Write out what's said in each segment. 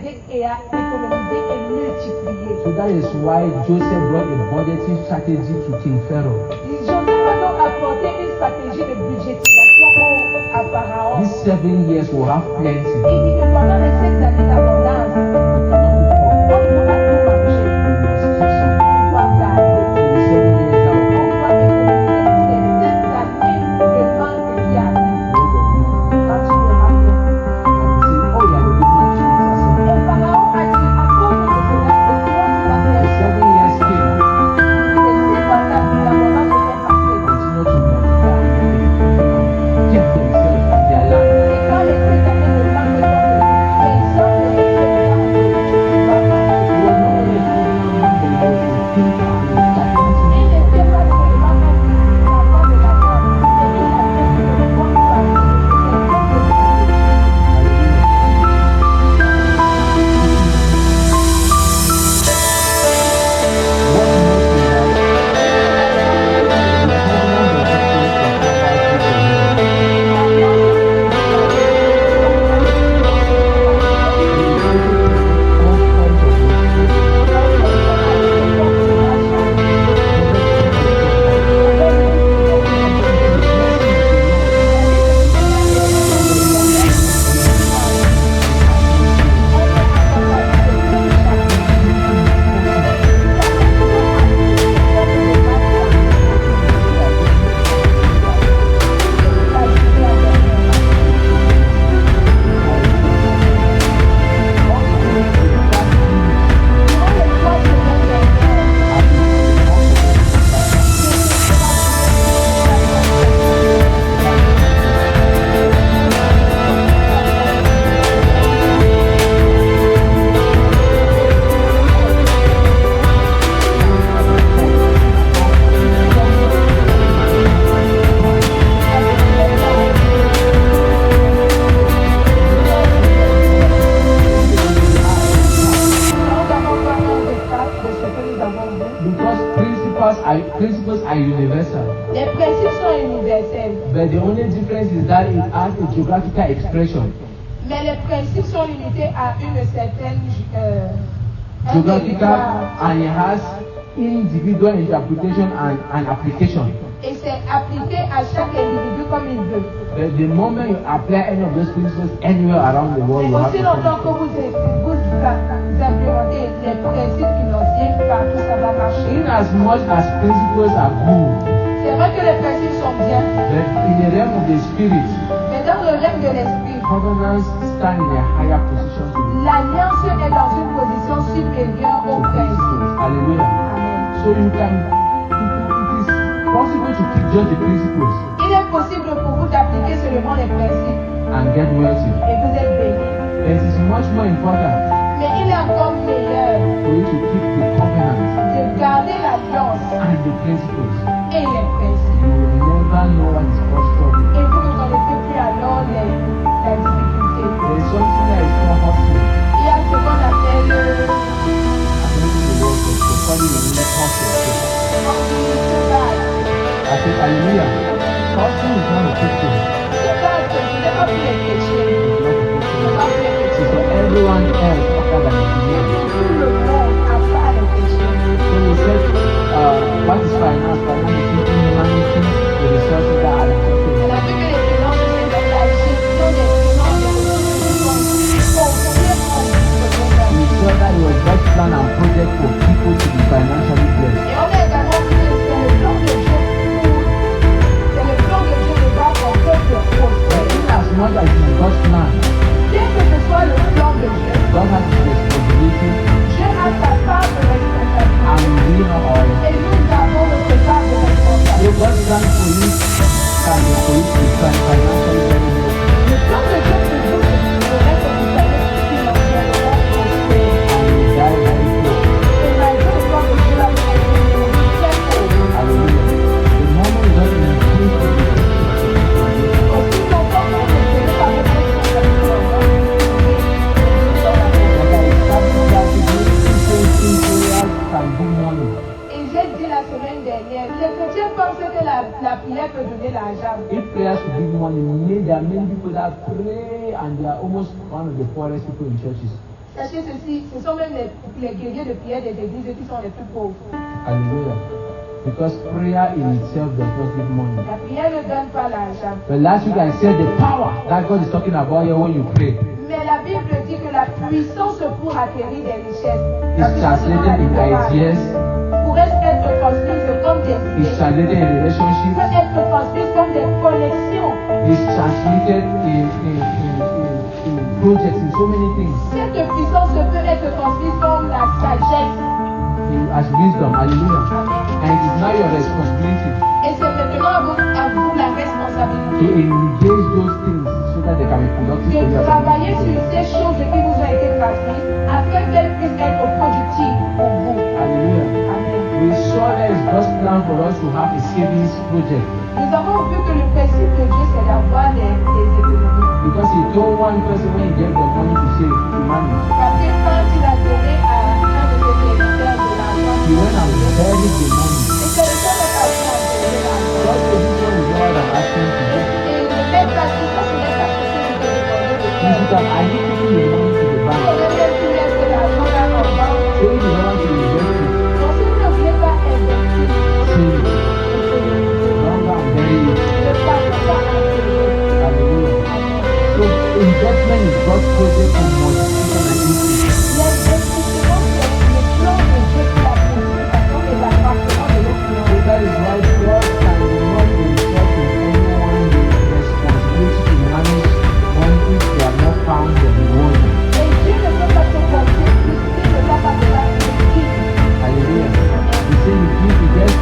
économiser et à économiser et multiplier. So that is why Joseph brought a budgeting strategy to King Pharaoh. Joseph a donc apporté une stratégie de budgétisation à Pharaon. These 7 years will have plenty. Il dit que pendant les 7 années d'abondance, on ne pourra tout manger. On doit garder. On doit économiser pour les 7 années de manque qui arrivent. Quand tu le racontes. Et Pharaon a dit à cause de cela, c'est toi qui vas faire ça. Et c'est pendant que l'abondance se fait passer. Et quand les 7 années de manque sont venues, personne ne peut Principles are universal. Les principes sont universels. But the only difference is that it has a geographical expression. Mais les principes sont limités à une certaine un Geographical, territoire. and it has individual interpretation and application. Et c'est appliqué à chaque individu comme il veut. But the moment you apply any of those principles anywhere around the world, Et you have aussi to longtemps que vous implémentez les principes financiers, partout ça va marcher. in as much as principles are good, C'est vrai que les principes sont bien, but in the realm of the spirit, mais dans le règne de l'esprit, covenants stand in a higher position to the l'alliance est dans une position supérieure aux principes. principles. Hallelujah. Amen. So you can, it is possible to keep just the principles Il est possible pour vous d'appliquer seulement les principes and get wealthy. et vous êtes bénis. But it is much more important Mais il est encore meilleur for you to keep the covenants de garder l'alliance and the principles. et les principes. You will never know what is called trouble. Et vous ne connaissez plus alors la difficulté. There is something that is called hustling. Il y a ce qu'on appelle According to the word of God, call it a new hustle. I said, hallelujah. Hustling is not a good thing. It's not a good thing. It's for everyone else other than the believer. So we said, what is finance? Finance is simply managing the resources that are important. We saw that it was God's plan and project for people to be financially blessed. In as much as it is God's plan, God has his responsibility and we have ours. So God's plan for you can be for you to be financially very blessed. And you die very poor. Hallelujah. The moment you don't increase the can do money. Et j'ai dit la semaine dernière, les chrétiens pensent que la prière peut donner l'argent. If prayers to give money, there are many people that pray and they are almost one of the poorest people in churches. Sachez ceci, ce sont même les guerriers de prière des églises qui sont les plus pauvres. Hallelujah. Because prayer in itself does not give money. La prière ne donne pas l'argent. But last week I said the power that God is talking about here when you pray Mais la Bible dit que la puissance pour acquérir des richesses is translated in ideas, pourrait être transmise comme des is idées, translated in peut relationships, être transmise comme des connexions. is translated in projects, in so many things. Cette puissance peut être transmise comme la sagesse. As wisdom, hallelujah. And it is now your responsibility Et c'est maintenant à vous la to responsabilité engage those things so that they can be productive for de you. travailler sur ces choses qui vous ont été transmises afin qu'elles puissent être productives pour vous. Hallelujah. Amen. We saw that it's God's plan for us to have a savings project Nous avons vu que le principe de Dieu, c'est d'avoir des économies. because He told one person when He gave the money to save, to manage, Parce que quand il a donné à un de ses serviteurs de l'argent, He went and buried the money. et c'est le seul qui a donné l'argent. God said, this one is not what I'm asking you to do. Et le maître a dit, ça c'est pas ce que je te demandais de He faire. should have, I need to put the money to the On bank. aurait même pu mettre l'argent là en banque. So if you don't want to invest it, Donc si vous ne voulez pas investir, save it. économisez. Don't go and bury it. Ne pas enterrer. Hallelujah. So investment is God's project for multiplication and increase. L'investissement, c'est le plan de Dieu pour la multiplication et l'accroissement de nos So finances. that is why God can not insult in anyone the responsibility to manage when if they have not found the reward. Et Dieu ne peut pas se confier s'il ne va pas de la politique. Hallelujah. He said you give the best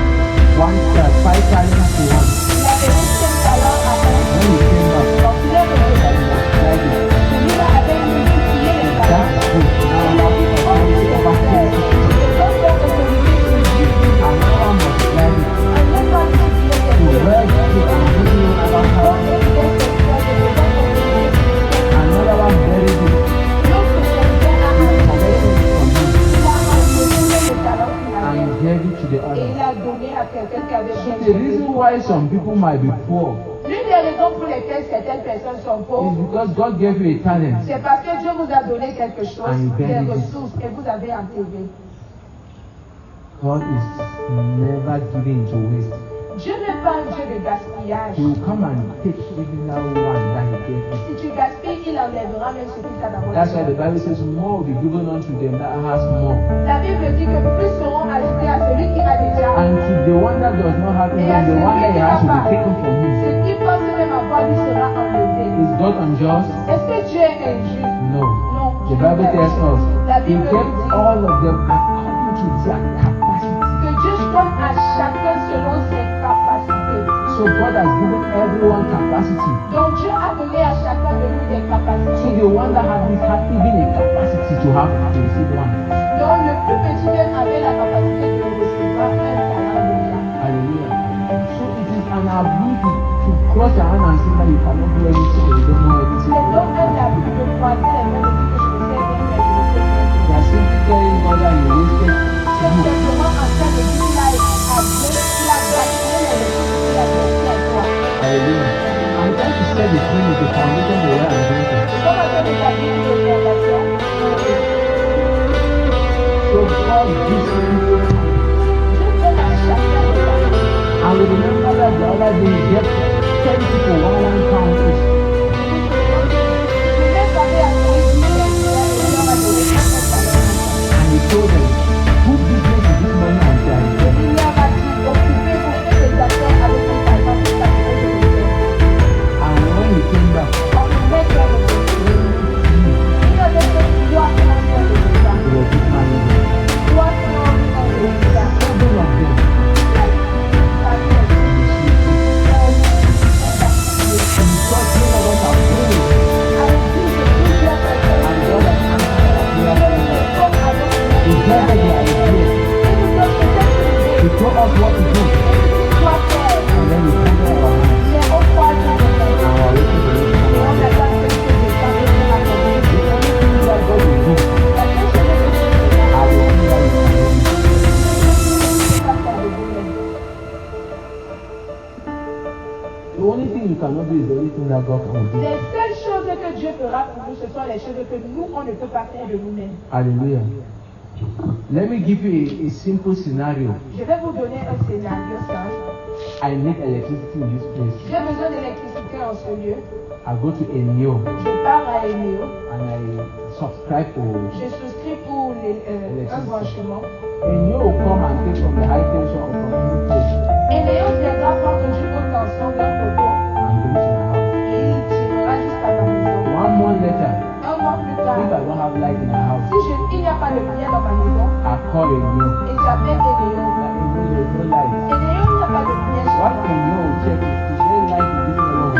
5 talents to one. Il a donné 5 talents à un. When he came back, Donc il est revenu. multiplied it. Celui-là avait multiplié les talents. That's good. Now Il a dit, oh Dieu, c'est over fait. 50. Et donc leur autorité sur Dieu. And now multiplied it. On ne peut pas multiplier To ces where choses. you can give you another Donc power. il y a des secteurs de l'autorité. Another one buried it. L'autre secteur a He enlevé. collected it from you. Il a enlevé les talents qu'il And avait. gave it to the Et other. il a donné à quelqu'un qui avait bien The reason why some people might be poor L'une des raisons pour lesquelles certaines personnes sont is pauvres, because God gave you a talent c'est parce que Dieu vous a donné quelque chose, And you des buried it. ressources, et vous avez enterré. God is never giving to waste. Dieu n'est pas un Dieu de gaspillage. He will come and take even that one that He gave you. Si tu gaspilles, il enlèvera même ce qu'il t'a d'abord That's why the donné. Bible says more will be given unto them that has more. La Bible dit que plus seront ajoutés à celui qui a déjà. And to the one that does not have Et even à the one that celui he qui has n'a will be pas. taken from him. Ce qui pense même avoir lui sera enlevé. Is God unjust? Est-ce que Dieu est injuste? No. Non. The Bible tells us La He Bible gave dit all of them according to their capacity. que Dieu donne à chacun selon ses capacités. So God has given everyone capacity. Donc Dieu a donné à chacun de nous des So capacités. the one that has this has even a capacity to have to receive one. Donc le plus petit même avait la capacité de recevoir un talent déjà. Hallelujah. So it is an ability to cross your hand and say that you cannot do anything or you don't know anything. C'est donc un abus de croiser les mains de dire que je ne sais rien, mais je ne sais rien. You are simply telling God that you wasted C'est you. simplement en train de dire qu'il a gaspillé les ressources qu'il a versées à toi. Hallelujah. I'm trying to set the frame with the foundation of where I'm going to. Comme on fait d'établir une fondation, So God gives you Dieu donne à chacun des talents. and we remember that the other day he gave 10 people one pound each. Le maître avait appris et il leur a donné un talent. And he told them, put business with this money until I get it. Il leur a dit, occupez-vous, faites des affaires avec cet argent jusqu'à ce que je revienne. And when he came back, Quand le maître est revenu, il avait fait 3 financiers de l'État. he was this manager. 3 financiers de l'État. 7 of them he thought none of us are praying. And God has answered our prayer. He gave us the idea. He told us what to do. And then we put it in our hands. And our waiting for it to come out. The only thing that God will do, I will see that you can do it. The only thing you cannot do is the only thing that God can do. Les seules choses que Dieu peut fera pour nous, ce sont les choses que nous, on ne peut pas faire de nous-mêmes. Hallelujah. Let me give you a simple scenario. Je vais vous donner un scénario simple. I need electricity in this place. J'ai besoin d'électricité en ce lieu. I go to Enio Je pars à Eneo. and I subscribe to Je souscris pour un branchement. Enio will come and take from the high tension or from any place Eneo viendra prendre du haute tension d'un poteau and bring to my house. et il tirera jusqu'à ma maison. 1 month later, Un mois plus if I tard, don't have light in my house, il n'y a pas de lumière dans ma maison I call Enio. et j'appelle Eneo. Like, Enio, there's no light. Eneo, il n'y a pas de lumière chez What moi. Enio will check is there light in this neighborhood?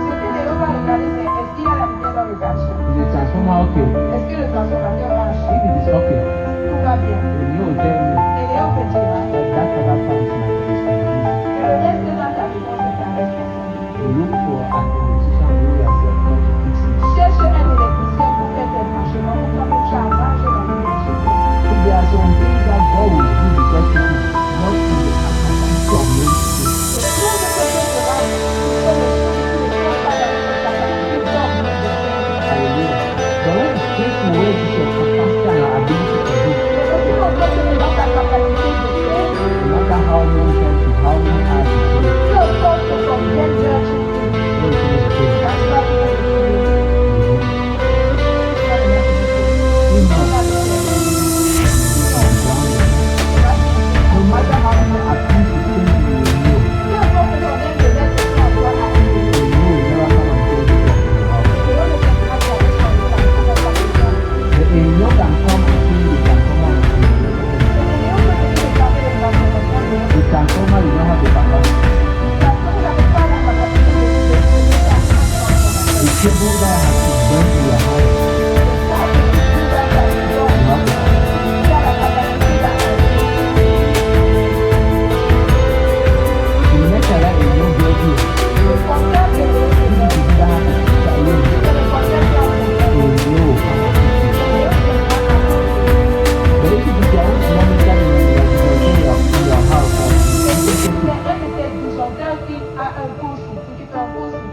Ce que Eneo va regarder, c'est est-ce qu'il y a la lumière dans le quartier? Is the transformer okay? Est-ce que le transformateur marche? If it is okay, Tout va bien. Enio will tell me Eneo me dira that other part is my responsibility. que le reste dans ta maison, c'est ta responsabilité. To look for an electrician who has the to fix it. Cherche un électricien pour faire tes branchements pour toi, pour que tu arranges la lumière chez toi. So there are some things that God will do because it is not in the capacity of men to do. Le jour de ce jour sera, ce sont les choses qui ne sont pas dans notre capacité d'homme de faire. Hallelujah. But when you take away this your capacity and your ability to do, Mais aussi, on peut te donner ta capacité de faire, no matter how many times you how many hours you do, peu importe combien d'heures tu fais, when you finish praying, ça sera pour le faire. you know, no matter how many abuse you think you will know, Peu importe combien de lettres tu envoies à you will never come and tell you that in your house. Dieu ne viendra pas responsable dans ta maison. The Enyo can come and say you can come out and say you Et Dieu peut te dire de faire les transformations. the transformer you don't have the capacity. Parce que vous n'avez pas la capacité de faire la transformation. The cable that has been burnt to your house, you have the capacity. To make a light Enyo build you, if you do that have to teach alone, Enyo will come and teach you. But if it is your own monitor in your house,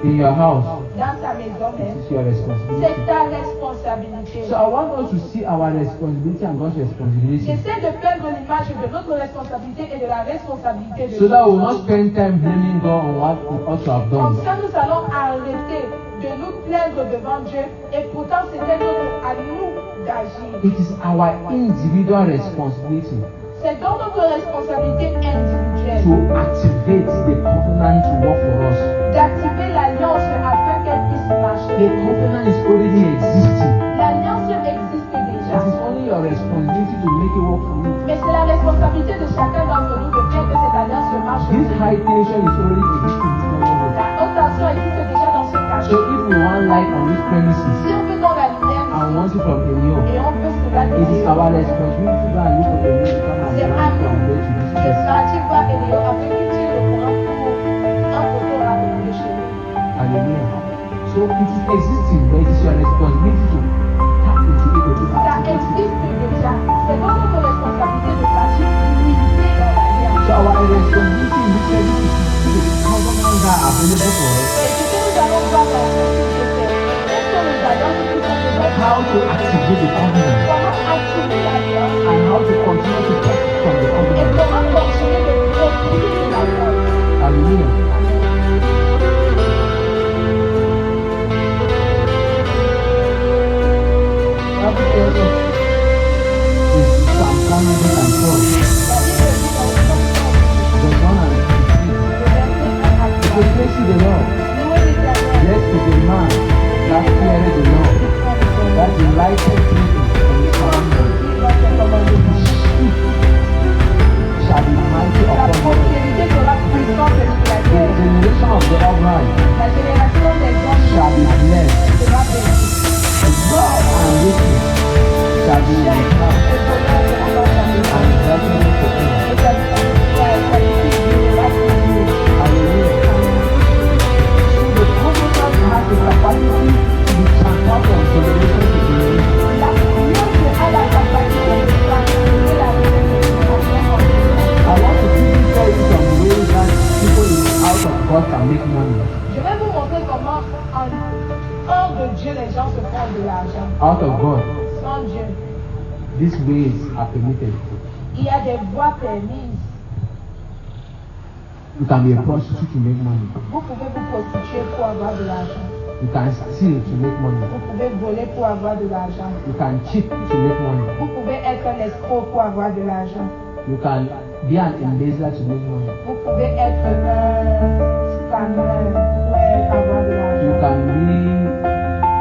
in your house, Dans ta maison it même, is your responsibility. c'est ta responsabilité. So I want us to see our responsibility and God's responsibility, J'essaie de perdre l'image de notre responsabilité et de la responsabilité de so that we will Dieu. not spend time blaming God on what we ought to have Comme done. ça, nous allons arrêter de nous plaindre devant Dieu et pourtant c'était à nous d'agir. It is our individual responsibility C'est donc notre responsabilité individuelle to activate the covenant to work for us. d'activer l'alliance afin qu'elle puisse The marcher. covenant is already existing. L'alliance existe It déjà, is only your responsibility to make it work for you. mais c'est la responsabilité de chacun d'entre nous de faire que cette alliance marche. This high tension is already existing in this neighborhood. La haute tension existe déjà dans ce So quartier. if we want light on these premises Si on veut dans la lumière and want it from Enyo, et on peut cela it is dire, our responsibility to go and look for Enyo to come and c'est bring à it from nous there to this de place. sentir voir Eléo afin qu'il tire le courant pour un poteau rapide de chez nous. Hallelujah. So it is existing, but it is your responsibility to tap into it to Ça activate it. existe déjà. C'est donc notre responsabilité de partir limiter dans l'alliance. So our responsibility in this service is to see the covenants that are available for us, Et ce que nous allons voir dans ce type de fait, quelles sont les alliances qui sont présentes, how to activate the covenant, comment activer l'alliance and how to continue to profit from the et covenant. comment continuer de profiter de l'alliance. Hallelujah. Bible tells us in Psalm 112, La Bible dit dans le verse 1 and 3, verset 1 à 3, it says, "Praise ye the Lord. louez l'Éternel, Blessed is the man that feareth the Lord, that delighteth in his commandments. His sheep shall be mighty la upon the earth. prospérité sera puissante sur la The terre. generation of the upright La génération des hommes shall be blessed. sera bénie. Wealth and riches shall be in his house, Le bonheur sera dans sa maison. and judgment forever." Et sa stabilité durera toujours. Hallelujah. So the covenant has the capacity to be transferred from of God, Sans Dieu, these ways are permitted. il y a des voies permises. You can be a prostitute to make money. Vous pouvez vous prostituer pour avoir de l'argent. You can steal to make money. Vous pouvez voler pour avoir de l'argent. You can cheat to make money. Vous pouvez être un escroc pour avoir de l'argent. You can be an embezzler to make money. Vous pouvez être un scammeur pour avoir de You l'argent. can be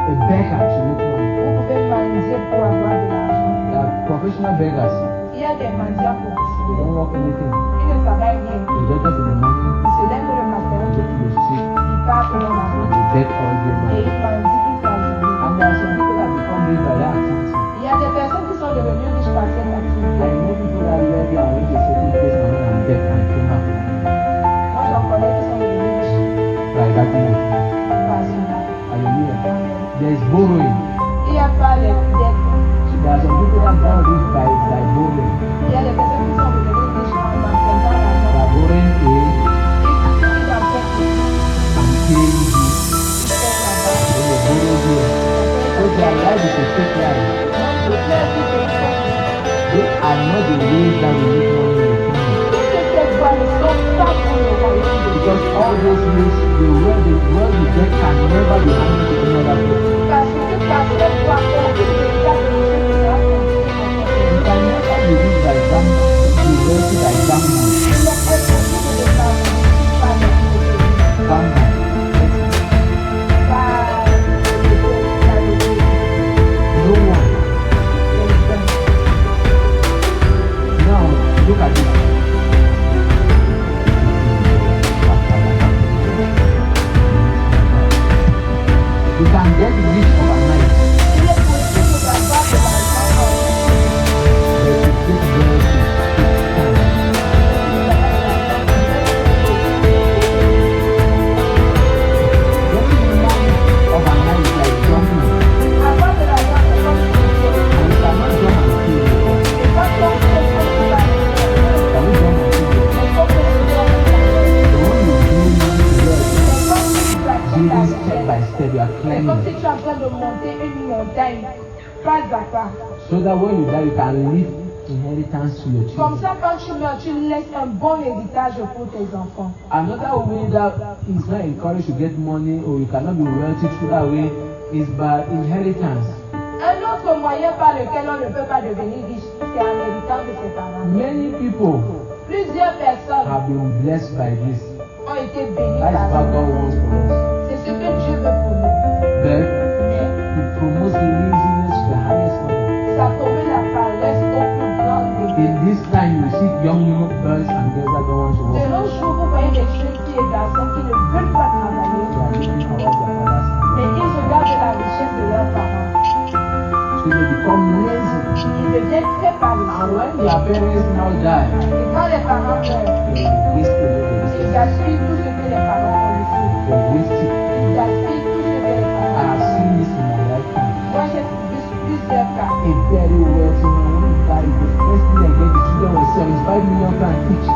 a beggar to make money. Vous pouvez mendier pour avoir de l'argent. There are professional beggars. Il y a des mendiants They professionnels. don't work anything. Ils ne travaillent rien. They get up in the morning, Ils se lèvent le matin, go to the street, ils partent dans la and rue they beg all day et long. ils mendient toute la journée. And there are some people that become rich by that activity. Il y a des personnes qui sont devenues riches par cette I activité. know people that were there and went to a certain place and went and begged and came back with money. Moi, j'en connais qui sont devenus riches Like that way. par cela. Hallelujah. There is borrowing. Il n'y a pas de dette. So there are some people that got rich by borrowing. Il y a des personnes qui sont devenues riches en empruntant By l'argent. borrowing A Ils empruntent ici, and paying B. ils paient là-bas. Then they borrow here. So their life is a fake life. Donc, toute leur vie, c'est une fête. They are not the ways that we make money in the kingdom. Toutes ces voies ne sont pas pour le royaume de Dieu. Because all those ways, the world you get can never be handled to any other person. Parce que par cette voie, aucune véritable richesse ne sera construite dans You cette can never be rich by gambling, be wealthy by gambling. Il est impossible de faire par la Gambling. No one. Now, look at this. You can get rich overnight, but to get wealthy takes time. Getting money overnight is like jumping, and you cannot jump and kill yourself. Can you jump and kill yourself? The one you do building step by step, you are C'est climbing. comme si tu es en train de monter une montagne, pas à pas. So that when you die, you can leave inheritance to your Comme children. ça, quand tu meurs, tu laisses un bon héritage pour tes enfants. Another way that is not encouraged to get money or you cannot be wealthy through that way is by inheritance. Un autre moyen par lequel on ne peut pas devenir riche, c'est en héritant de ses parents. Many people Plusieurs personnes have been blessed by this. ont été bénies That is par what ça. God wants for us. C'est ce que Dieu veut pour nous. But Mais it promotes laziness to the highest level. ça promet la paresse au plus grand degré. In this time, you see young boys and girls that don't want to De work. nos jours, vous voyez des jeunes filles et garçons qui ne veulent pas travailler, They are living around their father's mais house. ils regardent la richesse de leurs parents. So they become lazy. Ils deviennent très And paresseux. when their parents now die, Et quand les parents meurent, they waste the ils little. gaspillent tout ce que les parents ont laissé. They waste it. Ils gaspillent tout ce que les I parents have ont seen laissé. this in my lifetime. Moi, j'ai vu plusieurs cas. A very wealthy man, when he died, the first thing I get, the children were 75 million francs each.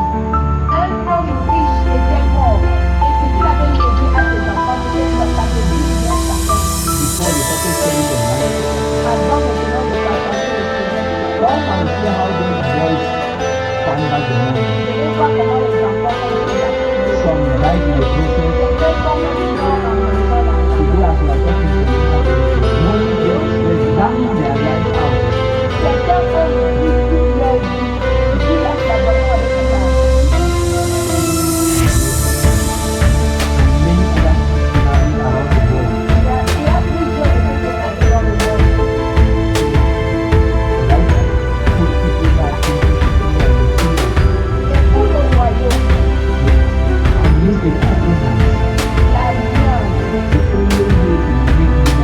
Un homme riche était mort. Et ce qu'il avait laissé à ses enfants, c'était 70 millions chacun. Before they started selling their land. Avant maintenant de partager le trésor. Come and see how those boys squander the money. Venez voir comment les enfants ont été gaspillés. Some died in the process. Certains sont même morts en mangeant l'argent. Today, as we are talking to them, money gets less, damning their life out. Certains ont vécu toute leur vie. Ils laissent la voiture avec cet argent. Many other missionaries around the world. Il y a plusieurs de ces personnes dans le monde. Right? Put people that think they should be in the kingdom. Et pour le royaume, And use the covenants. l'alliance, The only way to make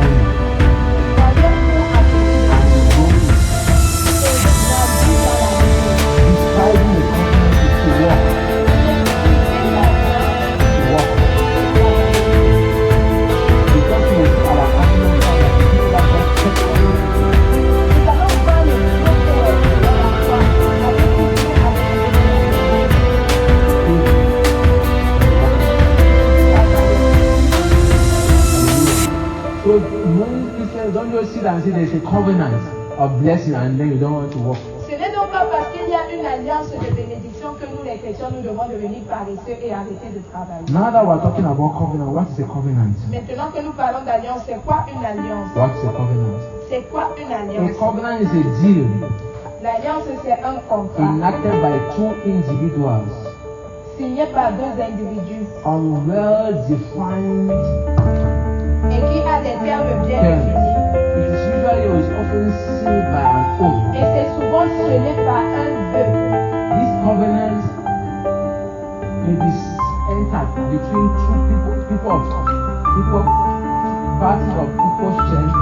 as if there's a covenant of blessing and then you don't want to walk. Ce n'est donc pas parce qu'il y a une alliance de bénédiction que nous, les chrétiens, nous devons devenir paresseux et arrêter de travailler. Now that we're talking about covenant, what is a covenant? Maintenant que nous parlons d'alliance, c'est quoi une alliance? What is a covenant? C'est quoi une A alliance? covenant is a deal L'alliance, c'est un contrat enacted by two individuals signé par deux individus on well-defined et qui a des termes bien terms. définis. It is usually or is often sealed by an oath. Et c'est souvent scellé par un vœu. This covenant may be entered between two people, parties of equal strength.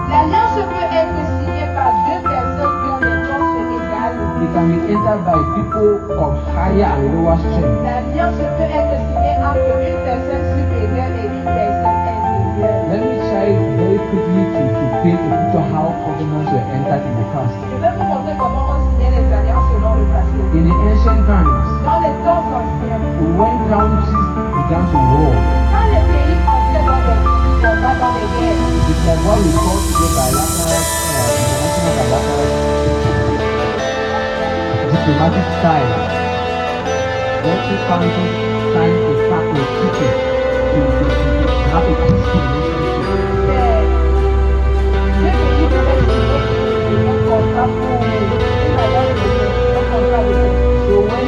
L'alliance peut être signée par deux personnes qui ont des forces égales. It can be entered by people of higher and lower strength. L'alliance peut être signée entre une personne supérieure et une personne inférieure. Let me try very quickly to paint a picture how covenants were entered in the past. Je vais vous montrer comment on signait les alliances selon le passé. In the ancient times, Dans les temps anciens, when countries began to war, quand les pays entraient dans des combats, dans les guerres, it's like what we call today bilateral, international bilateral diplomatic style. When two countries sign a pact or treaty to have a peaceful relationship. deux pays devaient signer un contrat pour une alliance de paix, un contrat de paix. So when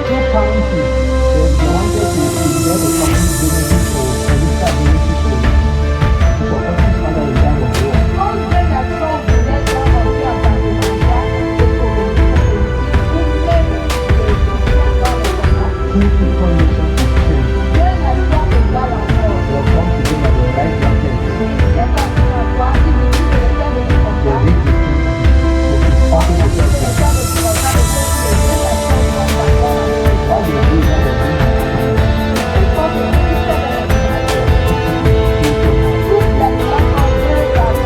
two countries they wanted to get a common benefit or political benefit to support each other in time of war. Quand deux nations voulaient entrer en partenariat économique, politique ou même dans les combats, Two equal nations to change. deux nations égales encore. They'll come together, they'll write their text. C'est pas un droit qui décide de faire le They'll contrat. read the thing. So it's often the C'est same le thing. cas de ce contrat de paix que les deux nations sont d'accord avec. What they do is that they bring Il faut que le ministère de l'Administration coupe l'administration deux parties égales.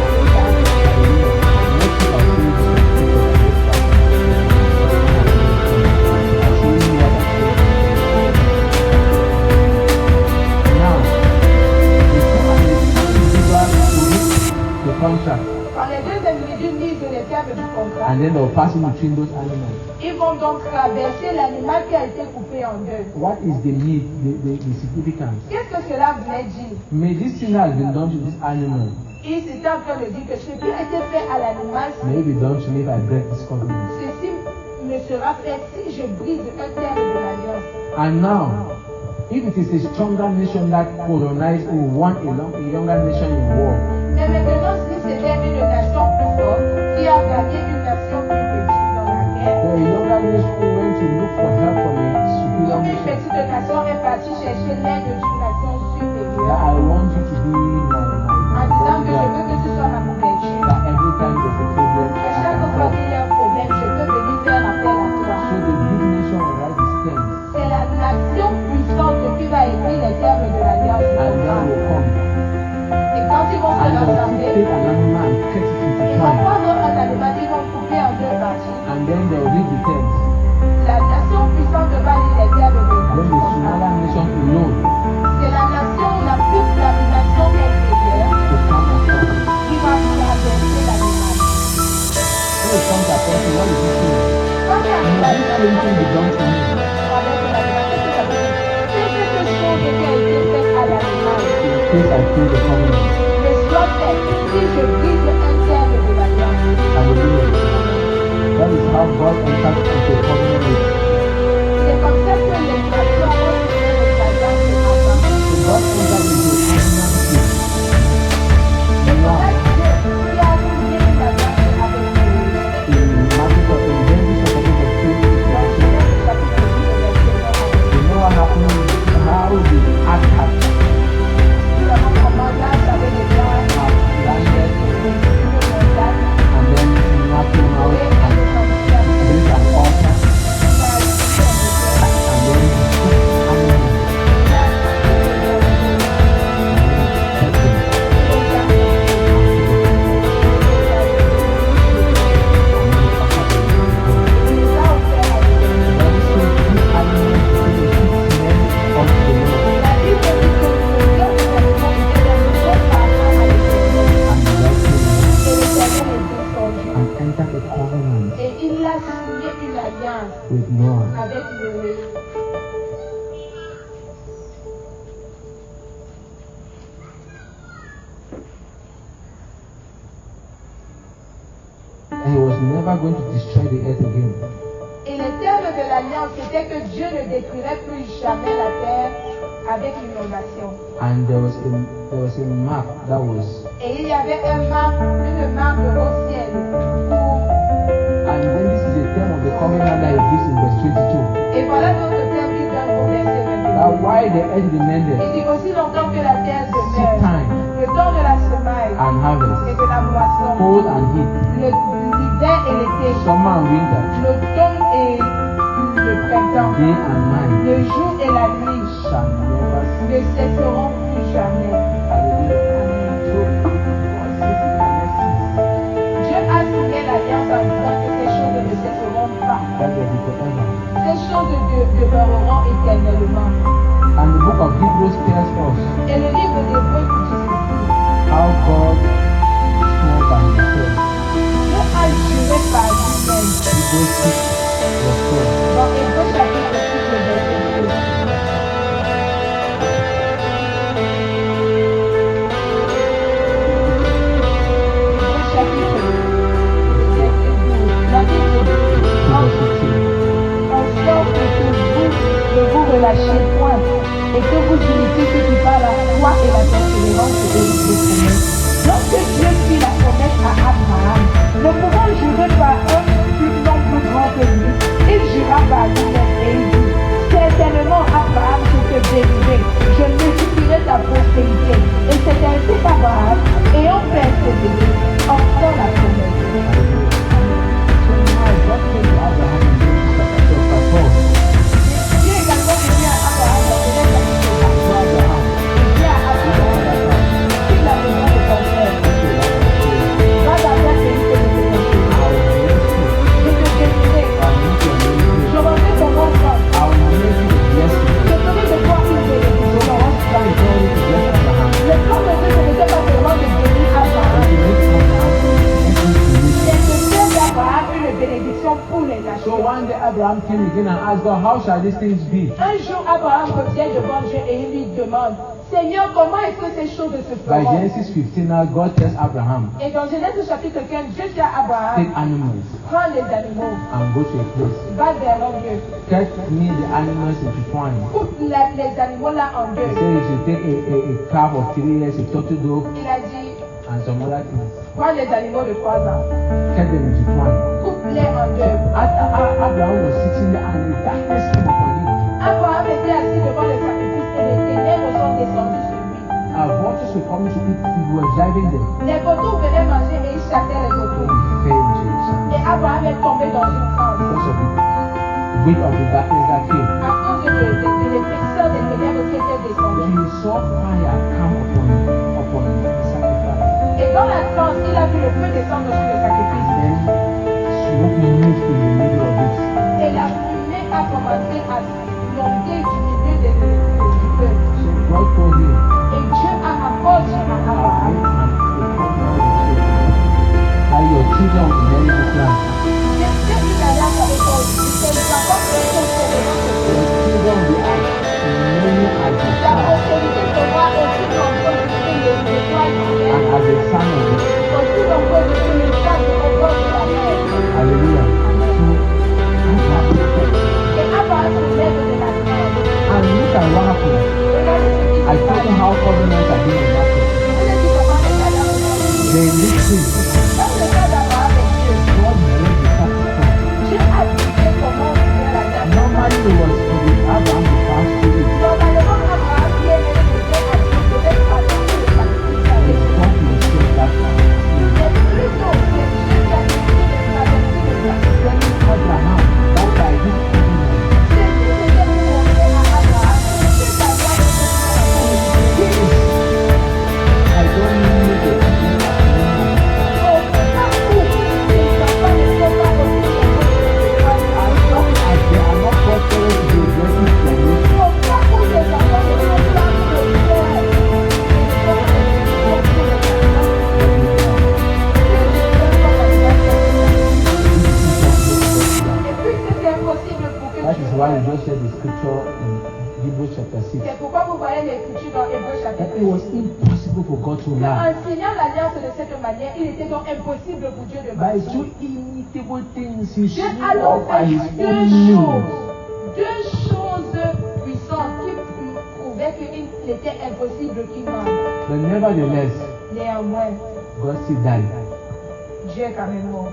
Contract, Quand les deux individus lisent les termes du contrat, and then they'll pass it between those animals. ils vont donc traverser l'animal qui a été coupé en deux. What is the need, the significance? Qu'est-ce que cela voulait dire? May this thing has been done to this animal, Il s'était en train de dire que ce qui a été fait à l'animal, may it be done to me if I break this covenant. ceci me sera fait si je brise un terme de l'alliance. And now, if it is a stronger nation that colonized or won a younger nation in war, Mais maintenant, si c'était une nation plus forte qui a gagné une nation plus petite dans la guerre, the younger nation went to look for help from a superior une nation. petite nation est partie chercher l'aide d'une nation That supérieure I want you to be en disant que je my veux que tu sois ma couverture. that every time there's a problem, À I chaque can fois help. qu'il y a un problème, je peux venir faire appel à toi. So the big nation will write its terms, C'est la nation puissante qui va écrire les termes de l'alliance du and then contrat. will come, Et quand ils vont se and they'll rassembler, take an animal and cut it into ils vont time, prendre un animal, ils vont couper en deux parties. and then they'll read the terms. La nation puissante va lire les termes Then du the contrat. smaller nation alone C'est la nation la plus la nation inférieure will come across. qui va traverser l'animal. When it comes across, what is it saying? Quand il May arrive à this same thing be done to me. traverser l'animal, qu'est-ce que ça veut dire? C'est quelque chose qui a été fait à l'animal. In case I kill the covenant. Mais soit fait si je brise un terme de l'alliance. Hallelujah. That is how God enters into a covenant with. C'est comme ça que les nations ont signé les alliances ensemble. So God enters into a covenant with C'est Noah vrai Dieu qui a signé une alliance avec nous. in Genesis chapter 2, Dans Genèse chapitre 10, verset 9 à 10. you know what happened? How the ark had Nous avons comment l'âge avait déjà landed une alliance with Noah. avec Noé. And he was never going to destroy the earth again. Et le terme de l'alliance, c'était que Dieu ne détruirait plus jamais la terre avec l'inondation. And there was a map that was, Et il y avait une marque au ciel. and then this is a term of the covenant that he gives in verse 22. Et voilà d'autres termes qu'il donne au verset That 22. while the earth Il remained, dit aussi longtemps que la terre seed demeure, time le temps de la semaille and et harvest, de la moisson, cold and heat, l'hiver et l'été, summer and winter, l'automne et le printemps, day and night le jour et la nuit shall never cease. ne cesseront plus jamais. Hallelujah. Amen. So God says it cannot cease. Dieu a signé l'alliance en disant que ces choses ne cesseront pas. That will be forever. Ces choses demeureront éternellement. And the book of Hebrews tells us Et le livre d'Hébreux nous dit ceci. how God swore by himself. Dieu a juré par lui-même. Hebrews 6 verse 12. Dans Hébreux chapitre 6, le verset 2. Hébreux chapitre 6, verset 12. La Bible dit, Hebrews 16. en sorte que vous ne vous relâchez point et que vous imitez ceux qui par la foi et la persévérance hérissent les promesses. Lorsque Dieu fit la promesse à Abraham, ne pouvant jurer par un plus non plus grand que lui, il jura par lui-même et il dit, certainement Abraham, je te bénirai, je multiplierai ta postérité. Et c'est ainsi qu'Abraham, ayant persévéré, obtint la promesse. So now God said to Abraham in Genesis chapter 12 verse 4, Dieu également dit à Abraham, dans Genèse chapitre 4, to Abraham, il dit à Abraham, si la maison de ton frère, va dans un pays que je te montrerai. Je te bénirai, je rendrai ton nom grand, je ferai de toi une bénédiction. Le plan de Dieu, ce n'était pas seulement de bénir Abraham, c'est de faire d'Abraham une bénédiction pour les So nations. one day Abraham came again and asked God, how shall these things be? Un jour, Abraham revient devant Dieu et il lui demande, Seigneur, comment est-ce que ces choses se By feront? Genesis 15 now, God tells Abraham, Et dans Genèse chapitre 15, Dieu dit à take Abraham, animals prends les animaux, and go to a place. va vers un lieu, Cut me the animals into twine. coupe les animaux là en He deux. said you should take a calf of 3 years, a turtle dove, Il a dit, and some other things. prends les animaux de 3 ans, Cut them into twine. coupe-les en deux. Abraham was sitting there and the darkness came upon him. Abraham était assis devant le sacrifice et les ténèbres sont descendues sur lui. Vultures were coming to eat food, were driving them. Les vautours venaient manger et ils chassaient les He vautours. fell into a trance Et Abraham est tombé dans une transe. because of the weight of the darkness that came. À cause de l'épaisseur des ténèbres qui étaient Then descendues. he saw fire come upon the sacrifice. Et dans la transe, il a vu le feu descendre sur le sacrifice. And then smoke moved in the middle of it. Et la fumée a commencé à monter du milieu du feu. So God told him, Et Dieu a apporté à Abraham that your children will inherit this land. Dieu qui l'a là avec toi, c'est les enfants qui sont célébrés. Your children will be as many as the La stars postérité sera aussi nombreuse que les étoiles du ciel, and as the sun of the aussi nombreuse que les stars au bord de la mer. Hallelujah. Et Abraham se lève de la terre. And look at what happened. Regardez ce qui I se told passe. you just read the scripture in Hebrews chapter 6. C'est pourquoi vous voyez l'écriture dans Hébreux That chapitre it was 6. impossible for God to lie. En signant l'alliance de cette manière, il était donc impossible pour Dieu de By mentir. two immutable things, he Dieu showed a donc off by fait his deux own choses. means. Deux choses puissantes qui prouvaient qu'il était impossible qu'il mente. But nevertheless, Néanmoins, God still died. Dieu est quand même mort.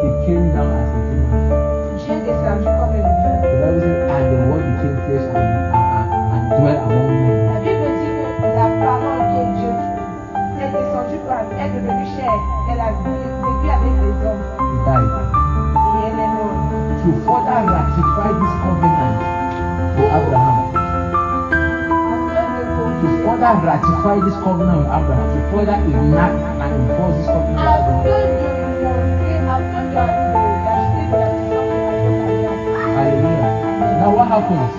He came down as a human. Dieu est descendu comme un humain. The Bible says, and the word became flesh and dwelt among men. La Bible dit que la parole qui est Dieu est descendue est devenue chair. Elle a vécu avec les hommes. He died. Et elle est morte. To further ratify this covenant with Abraham. To further ratify this covenant with Abraham. To further enact and enforce this covenant with Abraham. Hallelujah. Now what happens?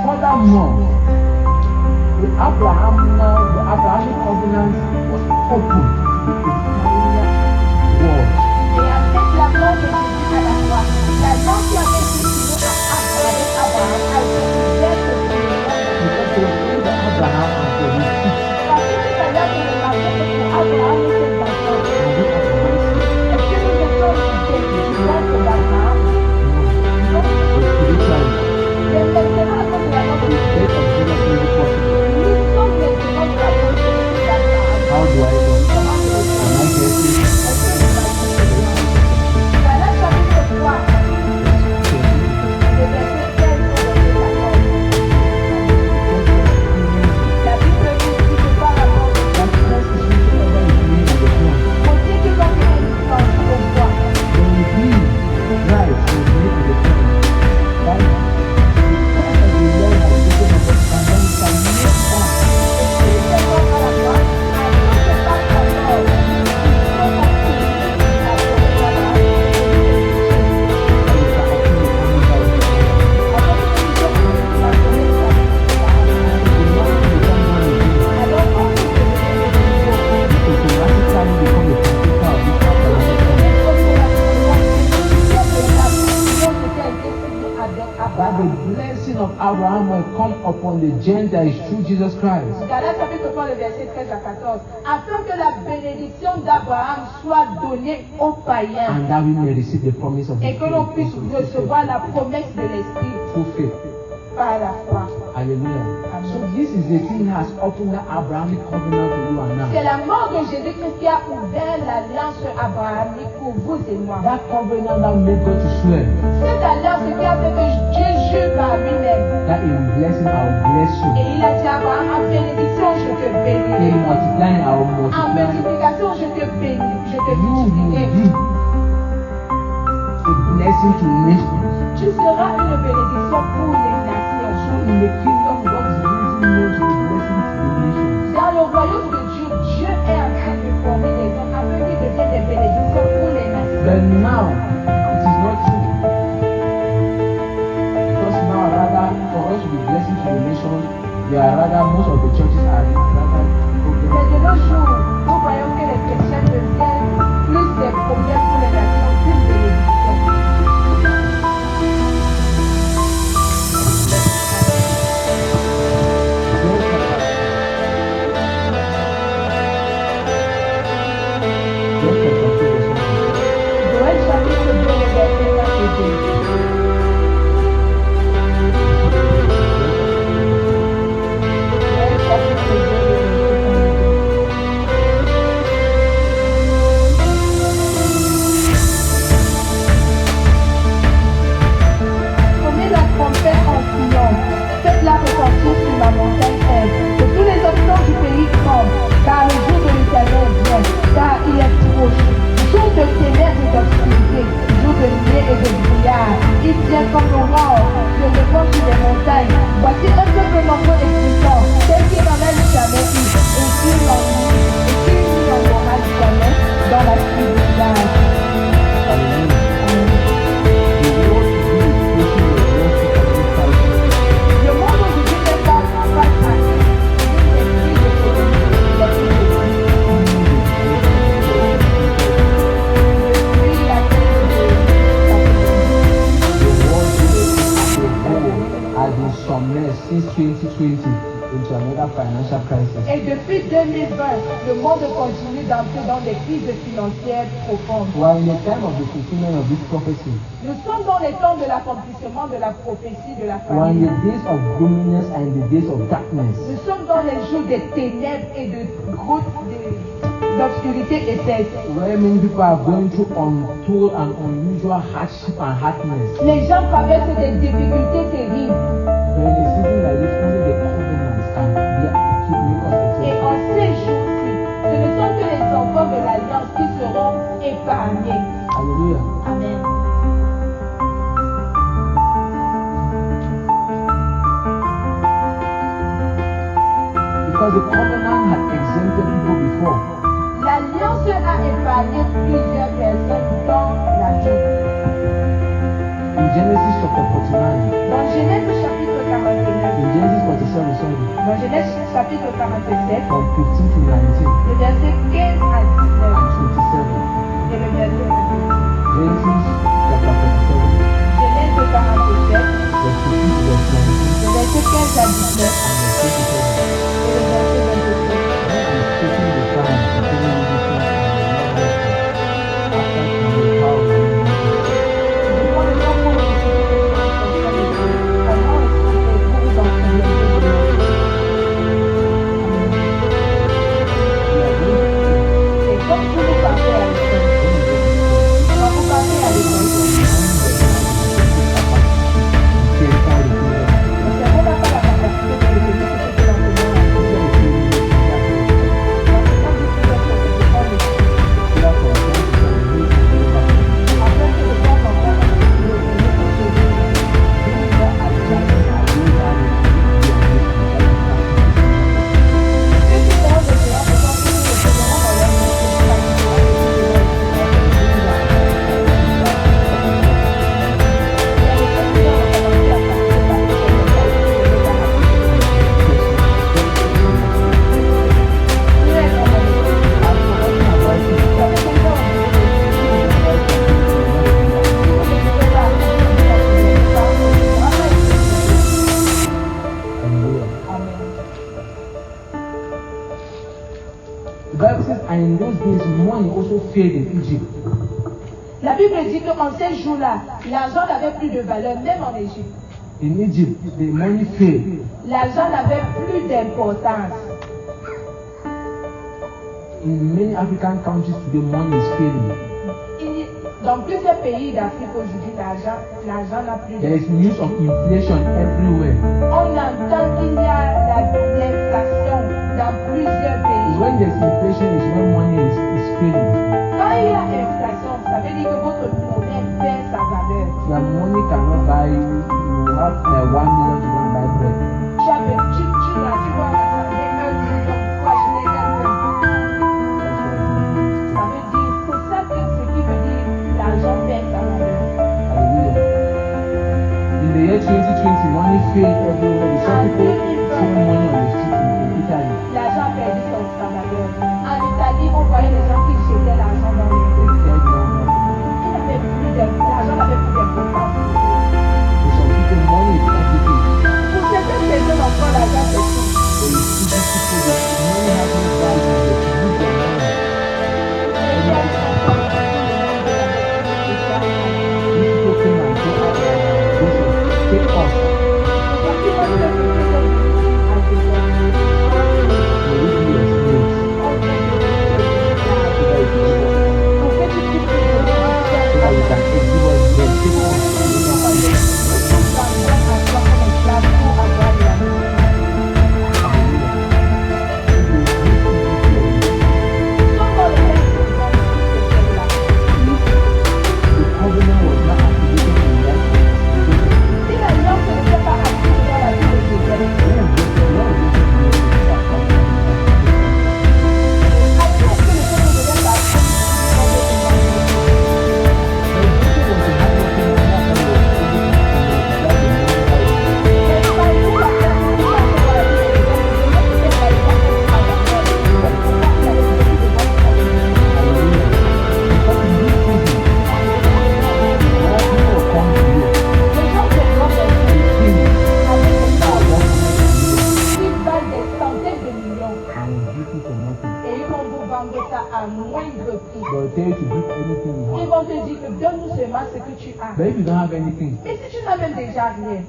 Furthermore, the Abrahamic covenant was open to the entire world. Et avec la mort de Jésus à la croix, la mort qui avait été signée avec Abraham a été ouverte sur le monde. Because it was only for Abraham and for his seed. Parce que tout à l'heure, vous remarquez que pour Abraham et ses enfants, And we are the right seed. est-ce que nous étions descendants d'Abraham? So spiritually, Mais maintenant, à cause de la mort de the Jésus, death of Jesus made it possible. nous sommes maintenant de la prospérité d'Abraham. How do I know? Comment je le sais? Am I guessing? Est-ce que vous l'avez dit? Galates chapitre 3, le verset 16 au verset 14. La Bible dit que par la mort de That first is written over his name on the throne. on dit que quand il est descendu au bois, When we believe Christ was made on the throne, right? The curse of the law has taken us, and then it can make us il était mort à la croix, afin que par sa mort, nous puissions obtenir la promesse d'Abraham. and we can obtain the promise of God. Afin que nous puissions obtenir la promesse d'Abraham. The man who become born again Alors, quand vous devenez de nouveau, automatically become a partaker of this Abrahamic covenant. That the blessing of Abraham will come upon the Gentiles through Jesus Christ. Galates chapitre 3, le verset 13 à 14. Afin que la bénédiction d'Abraham soit donnée aux païens And that we may receive the promise of the et que l'on puisse recevoir la promesse de l'Esprit through faith. par la foi. Hallelujah. Amen. So this is the thing that has opened the Abrahamic covenant to you and C'est now. la mort de Jésus-Christ qui a ouvert l'alliance abrahamique pour vous et moi. That covenant that made God to swear Cette alliance qui a fait que Dieu jure par lui-même. that in blessing I will bless Et you. il a dit à Abraham, en bénédiction, je te In bénirai. multiplying I will En multiply. multiplication, je te bénis. Je te You will multiplierai. be a blessing to nations. Tu seras une bénédiction pour les nations. So in the kingdom, God is using you to be blessing to the nations. Dans le royaume de Dieu, Dieu est en train de former les hommes afin qu'ils deviennent des bénédictions pour les nations. But now, it is not true. Because now, rather, for us to be blessing to the nations, there are rather, most of the churches are rather Mais problems. de nos jours, nous voyons que les chrétiens deviennent plus des problèmes pour les nations qu'une bénédiction. Joël chapitre 2, le verset 4 et 2. Joël chapitre 2, le verset 4 et 2. Sonnez la trompette en triomphe, faites-la retentir sur la montagne sainte, que tous les habitants du pays tremblent, car le jour de l'Éternel vient, car il est proche. Jour de ténèbres et d'obscurité, jour de nuée et de brouillard, il vient comme l'aurore, se répand sur les montagnes. Voici un peuple nombreux et puissant, tel qu'il n'en a jamais eu, et qu'il n'en aura jamais dans la suite du village. Hallelujah. The world today is facing the worst economic crisis. Le monde aujourd'hui n'est pas face à une esprit de folie, la plus de depuis la crise de The world is 2020 into another financial crisis. Et depuis 2020, le monde continue d'entrer dans des crises financières profondes. While in the time of the fulfillment of this prophecy, Nous sommes dans les temps de l'accomplissement de la prophétie de la while in famille. the days of gloominess and in the days of darkness, Nous sommes dans les jours des ténèbres et de d'obscurité épaisse. where many people are going through untold and unusual hardship and hardness. Les gens traversent des difficultés terribles. But in a season like this, only the covenants can be keep make us Et exempt. en ces jours-ci, ce ne sont que les enfants de l'Alliance qui seront épargnés. Hallelujah. Amen. Because the covenant had exempted people before. L'Alliance a épargné plusieurs personnes dans la vie. In Genesis chapter 49, Dans Genèse chapitre 49, in Genesis 47, sorry, dans Genèse chapitre 47, from 15 to 19 le verset 15 à 19 and 27. et le verset 21. Genesis chapter 47, Genèse 47, verse 15 to verse 19 le verset 15 à 19 and verse 27. et le verset 27. God is taking the time to tell you this one and after the power of the Holy Spirit. Je prends le temps pour vous expliquer quelque chose concerning Dieu. Comment expliquer vous dans ce lieu de Dieu. Et comme vous nous partez à l'école, quand vous partez à l'école, le cerveau n'a pas la capacité de retenir ce que l'enseignant a dit. L'enseignant dit toujours que c'est de prendre le temps. Afin que le temps s'entende avec le retenir ce que Dieu dit. Ceux qui seront des géants, ce sont ceux qui retourneront dans leur The Bible says, and in those days, money also failed in Egypt. La Bible dit qu'en ces jours-là, l'argent n'avait plus de valeur, même en Égypte. In Egypt, the money failed. L'argent n'avait plus d'importance. In many African countries today, money is failing. Dans plusieurs pays d'Afrique aujourd'hui, l'argent n'a plus There de... is news of inflation everywhere. On entend qu'il y a l'inflation dans plusieurs pays. When there's inflation is when money is failing. Quand il y a inflation, ça veut dire que votre monnaie perd sa valeur. Your money cannot buy, you have like 1 million to go and buy bread. Tu vas rassembler 1 million pour acheter un pain. Ça veut dire, c'est ça que ce qui veut dire l'argent perd sa valeur. Hallelujah. In the year 2020, money failed everywhere. We saw people throwing money on the street in Italy. L'argent a perdu sa valeur. En Italie, on voyait les gens le prix. They'll tell you to give anything you Ils want. vont te dire que donne-nous seulement ce que tu as. But if you don't have anything, Mais si tu n'as même déjà rien,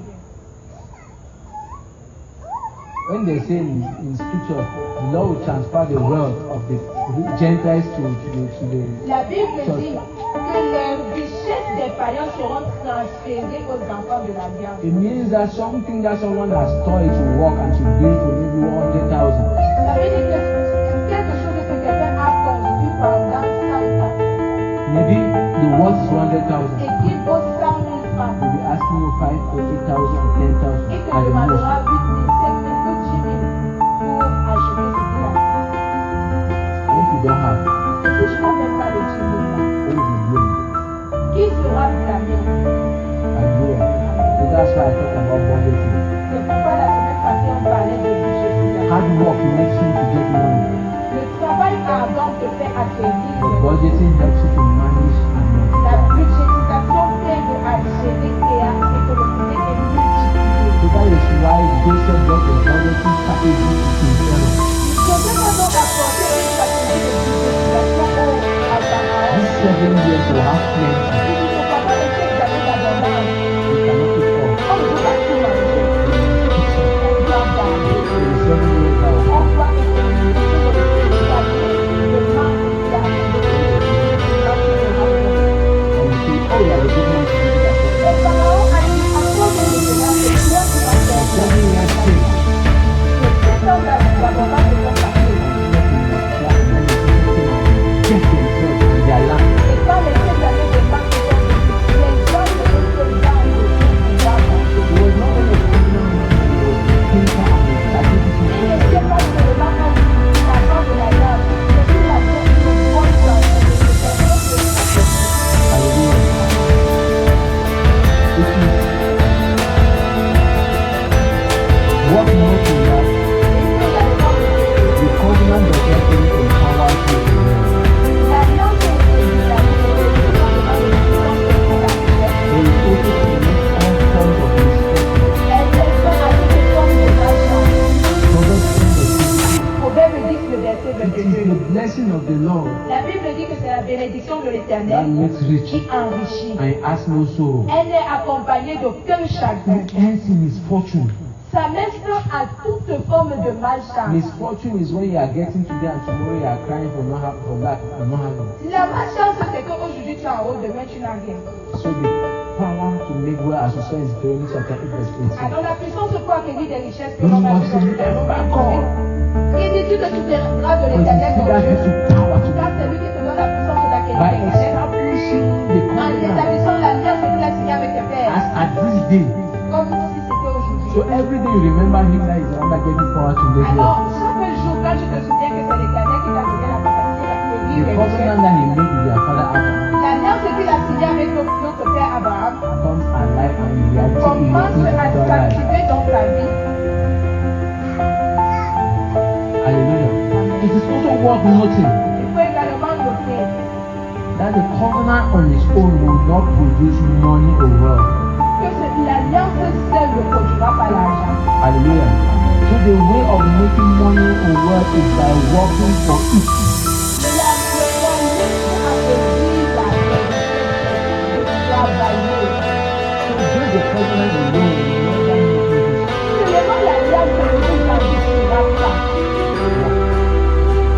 when they say in scripture, the Lord will transfer the wealth of the Gentiles to the la Bible dit que les richesses des païens seront transférées aux enfants de l'Alliance. it means that something that someone has stored to work and to build for maybe 100,000. Ça veut dire que quelque chose que quelqu'un a construit pendant 100 ans Maybe the worth is 100,000. et qui vaut 100 000 francs We'll be asking you 5 or 8,000 or 10,000 et te at the most. demandera 8 000, 5 000 ou 10 000 pour acheter ce qu'il a. And if you don't have, Et si tu n'as même pas les 10 000 là, who will be blamed? qui sera blâmé? Hallelujah. So that's why I talk about budgeting. C'est pourquoi la semaine passée on parlait de budget. Hard work makes you to get money. Le travail ardent te fait acquérir. But budgeting helps you to manage and La multiply. budgétisation t'aide à gérer et à économiser et multiplier. So that is why Joseph got the budgeting strategy to Pharaoh. Joseph a donc apporté une stratégie de budgétisation à Pharaon. These 7 years will have plenty. Il dit, ne faut pas laisser d'années d'abondance. You cannot eat all. On ne peut pas tout manger. On doit garder. In 7 years now, On doit économiser sur le fait de garder le manque qu'il y a. and you say, oh, you are the good man to do that. Et Pharaon a dit, à cause de cela, c'est toi qui vas faire ça. 7 years came. Le 7 ans d'abondance se sont passés. Get themselves and their land. Et quand les 7 années de manque se sont passées, les gens de l'autre temps de pouvoir manger. It was not only a criminal man, it was a thinker and a strategist. Il n'était pas seulement l'argent de la dame, mais aussi l'argent de bonne santé de ces personnes. Hallelujah. It is what not in that the covenant does not only empower you to live, but it also creates all forms of respect. Proverbs 10:22. Proverbe 10, le verset It is 22. the blessing of the Lord La Bible dit que c'est la bénédiction de that l'Éternel makes rich qui enrichit. and it has no sorrow. Elle est accompagnée d'aucun chagrin. It ends in misfortune. Ça met fin à toute forme de malchance. Misfortune is when you are getting today and tomorrow you are crying for not have, for lack and not having. La malchance, c'est qu'aujourd'hui tu es en haut, demain tu n'as rien. So the power to make well, as we saw in Deuteronomy chapter 8 verse 18. Alors la puissance pour acquérir des richesses que Don't l'on va want to trouver. ever call. Il dit tu te souviendras de But l'Éternel you see ton that Dieu. gives you power to Car c'est lui qui te donne la puissance d'acquérir by des richesses. establishing the En covenant établissant l'alliance qu'il a signée avec tes pères. as at this day. Comme si c'était aujourd'hui. So every day you remember him that is the one that gave you power to make well. Alors, chaque jour, quand je te souviens que c'est l'Éternel qui t'a donné la capacité d'acquérir The les covenant richesses, that he made with your father Abraham l'alliance qu'il a signée avec notre père Abraham comes alive and in reality in commence your à individual life. s'activer dans ta vie. Hallelujah. It is also worth noting Il faut également noter that the covenant on its own will not produce money or wealth. que l'alliance seule ne produira pas l'argent. Hallelujah. So the way of making money or wealth is by working for it. Le moyen pour acquérir la richesse, c'est de travailler. So just the covenant alone will never make you rich. Seulement l'alliance ne vous enrichira pas.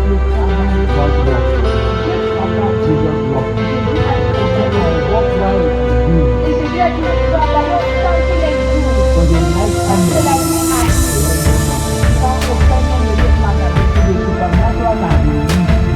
Le travail. God work. Dieu travaille. Jesus work. Jésus a So travaillé. I work while it's good. Et Jésus a dit, travaillons tant qu'il est jour. For the night Parce que la coming, nuit arrive. Quand aucun homme ne peut travailler. the supernatural can be released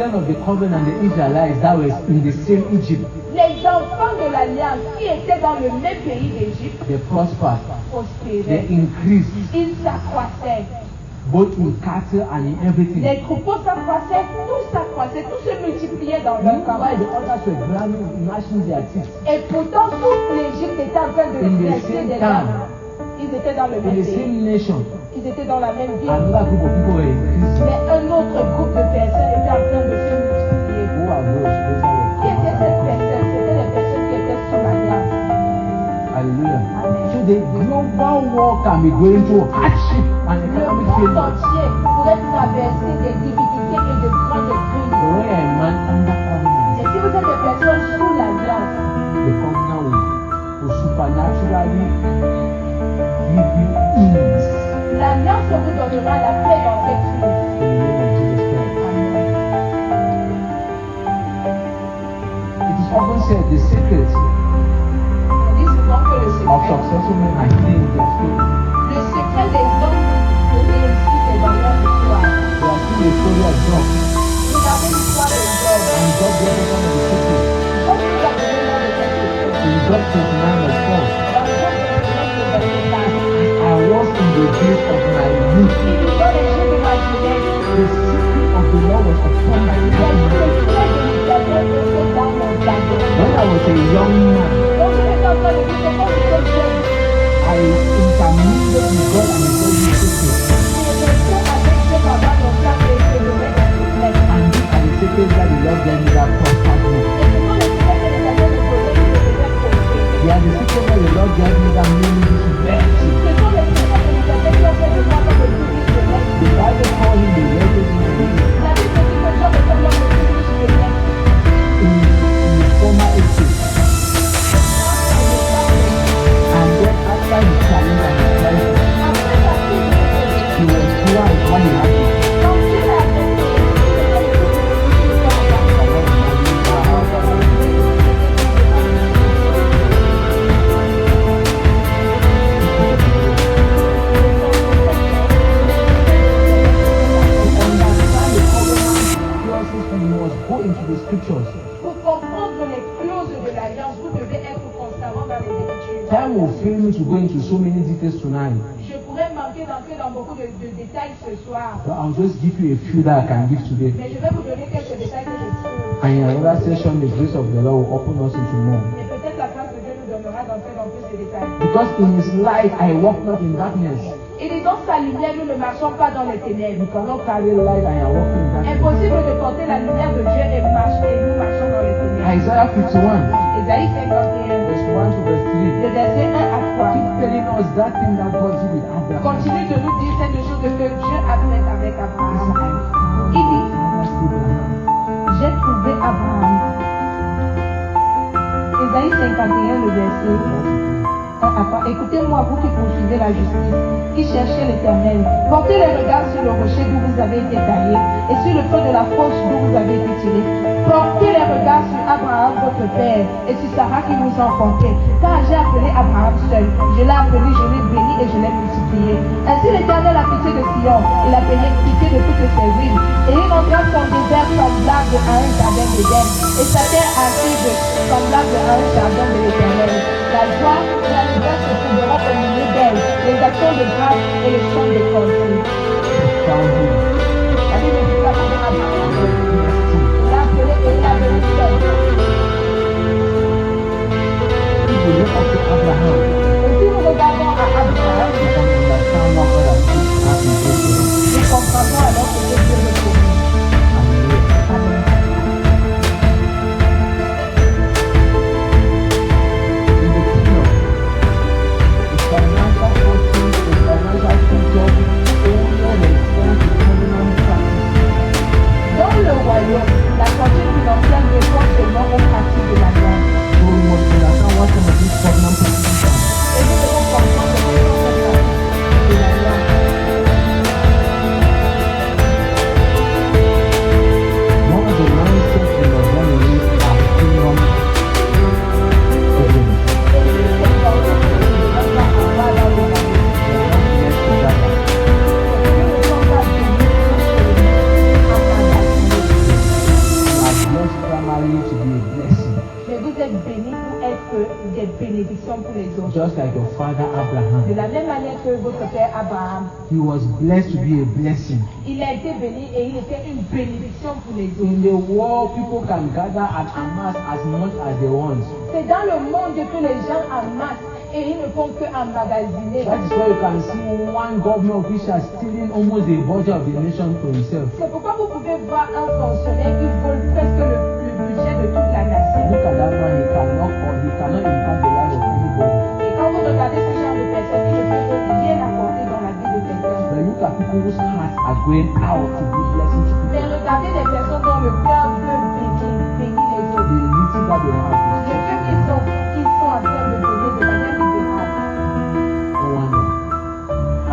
children of the covenant, the Israelites, that was in the same Egypt, Les enfants de l'Alliance qui étaient dans le même pays d'Égypte they prospered, they prospéraient. increased, Ils s'accroissaient. both in cattle and in everything. Les troupeaux s'accroissaient, tout se multipliait dans leur Meanwhile, the campagne. others were gnashing their teeth. Et pourtant, toute l'Égypte était en train de In the rester same des town. dents. Ils étaient dans le In même the pays. same nation, Ils étaient dans la même ville. another group of people were increasing. Mais un autre groupe de personnes était en train de se multiplier. Who are those? Those Qui étaient ces are personnes? C'était les personnes qui étaient sous l'Alliance. Hallelujah. Amen. So the global war can be going through hardship and Le economic monde failure. entier pourrait traverser des difficultés et de grandes crises. So when you're a man under covenant, Et si vous êtes des personnes sous l'Alliance, the covenant will supernaturally give you ease l'Alliance vous donnera la paix dans cette crise. in the name of Jesus Christ. Amen. It is often said the secret On dit souvent que le of secret, successful men are hidden in their story. le secret des hommes de réussite est dans leur histoire. They are still the story of Job, Vous avez l'histoire de Job. and Job gave us one of the secrets. Job nous a donné l'un de ces secrets. In Job 29 verse 4, Dans Job 29, verset 4, I was in the days of my youth. il dit dans les jours de ma jeunesse, The secret of the Lord was upon my le head. secret de l'Éternel était dans mon jardin. When I was a young man, Donc je vais en train de dire que quand j'étais jeune, I intermingled with God and His Holy Spirit. je restais avec Dieu pendant longtemps et je donnais des secrets. And these are the secrets that the Lord gave me that prospered me. Et ce sont les secrets que l'Éternel me donnait qui me faisaient prospérer. They are the secrets that the Lord gave me that made me this blessed. Ce sont les secrets que l'Éternel qui ont fait de moi comme le plus riche de l'Est. The Bible calls him the richest man La Bible dit que Job était l'homme le plus riche de l'Est. in his former ages. And then after his challenge and his crisis, Après sa crise, he was twice what he had to. quand Dieu a Go into the scriptures. Pour comprendre les clauses de l'Alliance, vous devez être constamment dans les Écritures. Time will fail me to go into so many details tonight, Je pourrais manquer d'entrer dans beaucoup de détails ce soir, but I'll just give you a few that I can give today. mais je vais vous donner quelques détails que je peux. And in another session, the grace of the Lord will open us into more. Et peut-être la grâce de Dieu nous donnera d'entrer dans plus de détails. Because in His light, I walk not in darkness. Il dit dans sa lumière, nous ne marchons pas dans les ténèbres. You cannot carry light and you are walking in darkness. Impossible de porter la lumière de Dieu et nous marchons dans les ténèbres. Isaiah 51, Ésaïe 51, verse 1 to verse 3. le verset 1 à 3. Keep telling us that thing that God did with Abraham. Continue de nous dire cette chose que Dieu a fait avec Abraham. Il dit, j'ai trouvé Abraham. Ésaïe 51, le verset 1 à 3. Écoutez-moi, vous qui poursuivez la justice, qui cherchez l'Éternel. Portez les regards sur le rocher d'où vous avez été taillé et sur le feu de la fosse d'où vous avez été tiré. Portez les regards sur Abraham, votre père, et sur Sarah qui vous a enfanté. Car j'ai appelé Abraham seul. Je l'ai appelé, je l'ai béni et je l'ai multiplié. Ainsi l'Éternel a pitié de Sion. Il a pitié de toutes ses villes. Et il rendra son désert semblable à un jardin d'Éden. Et sa terre aride semblable à un jardin de l'Éternel. La joie et la lumière se trouveront au milieu d'elle. Les actions de grâce et les chants de conseil. La Bible dit qu'il a appelé Abraham. Il l'a appelé et il l'a appelé seul. If you look up to Abraham, Et si nous regardons à Abraham, you can understand what God has done as he did for him. nous comprendrons alors ce que Dieu veut pour nous. Hallelujah. Amen. In the kingdom, the financial fortune, the financial future, only responds to covenant you to be a blessing. Mais vous êtes bénis pour être des bénédictions pour les autres. Just like your father De Abraham. la même manière que votre père Abraham, He was blessed to be a blessing. il a été béni et il était une bénédiction pour les autres. In the world, people can gather and amass as much as they want. C'est dans le monde que les gens amassent et ils ne font que emmagasiner. That is why you can see one government official stealing almost the budget of the nation for himself. C'est pourquoi vous pouvez voir un fonctionnaire qui vole presque le budget de toute la nation. Look at that man, he cannot impact the life of anybody. Et quand vous regardez ce genre de personnes, il ne peut rien apporter dans la vie de quelqu'un. But look at people whose hearts are going out to be blessing to Mais people. regardez les personnes dont le cœur veut bénir les The autres. little that they have Le is Dieu qu'ils sont en train de donner de manière libérale. no wonder.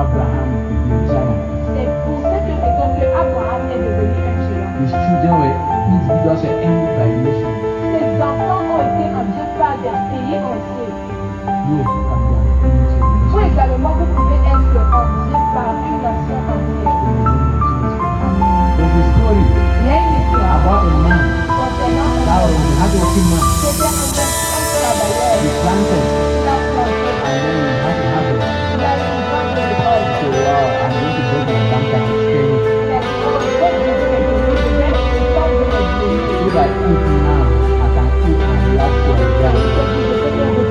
Abraham could be a giant. C'est pour cette raison que Abraham est devenu un géant. His children were individuals were envied by nations. Ses enfants ont été enviés par des pays entiers. You can be an enemy to the nation. Vous également, vous pouvez être enviés par une nation entière. There's a story Il y a une histoire about a man concernant that was a hardworking man. c'était un travailleur. He planted Il a planté. and then he had to harvest. Il a eu une grande récolte. So wow, I'm going to go to my bank and extend it. If I eat now, I can eat and last till I die.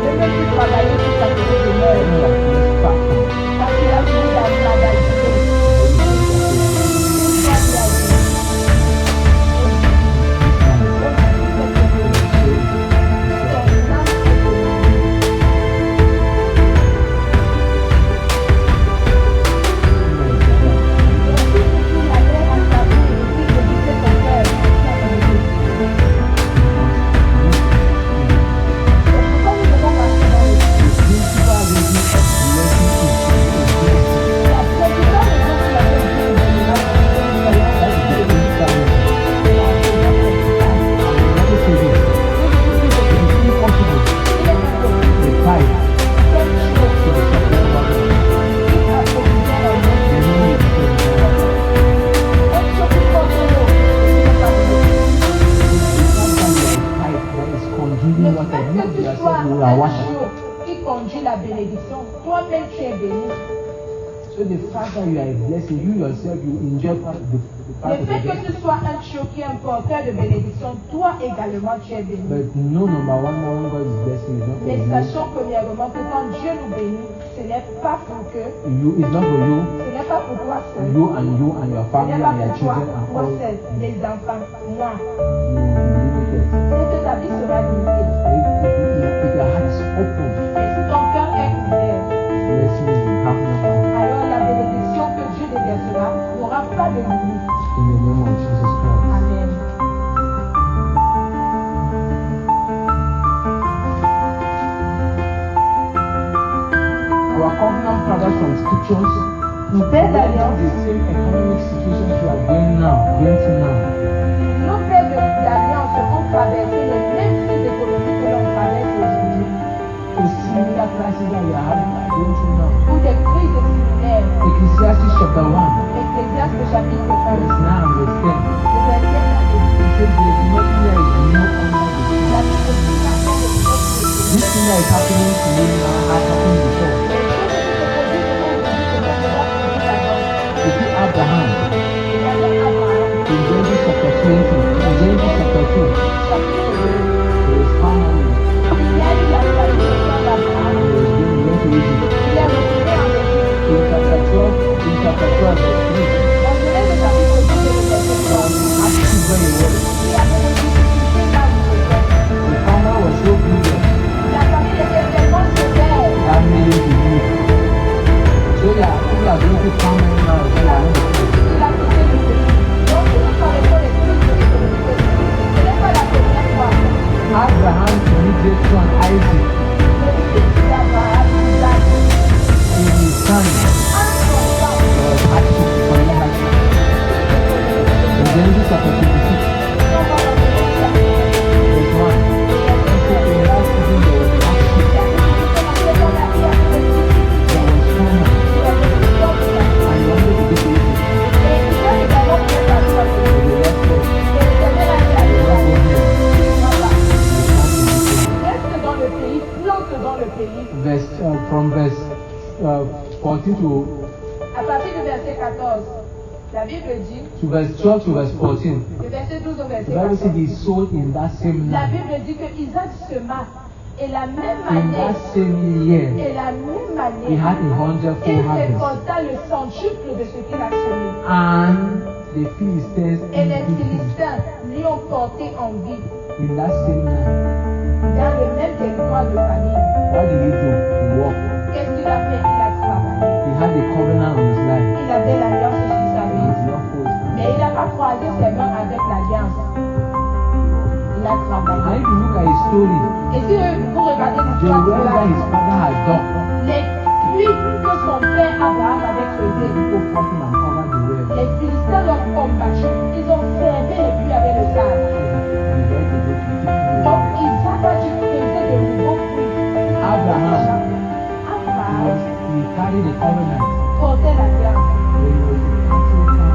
Then like this back home. Le fait que tu sois un jour qui conduit la bénédiction, toi-même tu es béni. So the fact that you are a blessing, you yourself, you enjoy part of the part Le of the fait que blessing. tu sois un jour qui est un porteur de bénédiction, toi également tu es béni. But no number one, when God is blessing, is not for Mais you. sachons premièrement que quand Dieu nous bénit, ce n'est pas pour que, It's not for you, ce n'est pas pour toi seul. you and your Ce family n'est pas and your pour toi, children and toi all. seul, les enfants, moi. You will be limited. C'est que ta vie sera limitée. If your heart is open, Et si ton cœur est ouvert, blessings will have no bounds. alors la bénédiction que Dieu déversera n'aura pas de limite. In the name of Jesus Christ. Amen. Our covenant fathers from scriptures, Nos pères they are d'alliance, the same economic situation we are going through now. nos pères d'alliance ont traversé les mêmes crises économiques que l'on traverse aujourd'hui. The similar crisis that we are going through now. Ou des crises similaires. Ecclesiastes chapter 1, Ecclésiaste chapitre 1, verse 9 and verse 10. le verset 9 et 10. It says there's nothing that is new under the sun. La philosophie n'a pas de propre This thing that is happening to you now has happened before. You see Abraham in Genesis chapter 20, in Genesis chapter 2, there was famine and he went to Egypt. In chapter 12, verse 3, asked where he was. The farmer was so good. 14 to À partir du verset 14, la Bible dit, verse 12 to verse 14, le verset 12 au verset the Bible said 14, he sowed in that same la land, Bible dit que Isaac sema et la même in année, that same year, et la même he année, had a hundredfold il harvest. récolta le centuple de ce qu'il a semé. And the Philistines Et les beat him Philistins lui ont porté envie in that same land. dans le même territoire de famille. What did he do? He walked. Qu'est-ce qu'il a fait? Il a travaillé. He had a covenant on his life. Il avait l'alliance sur sa He vie. did not hold his hand. Mais il n'a pas croisé ses mains avec l'alliance. Il a And travaillé. if you look at his story, Et si vous regardez the l'histoire de well that his l'Abraham, father had dug, les puits que son père Abraham avait creusés, people fought him and covered the well. les Philistins l'ont combattu. Ils ont fermé les puits avec le sable. And he went to go to keep Donc Isaac a dû creuser de nouveaux puits. Abraham, Abraham he carried the covenant portait l'alliance. when he was a cattle farmer.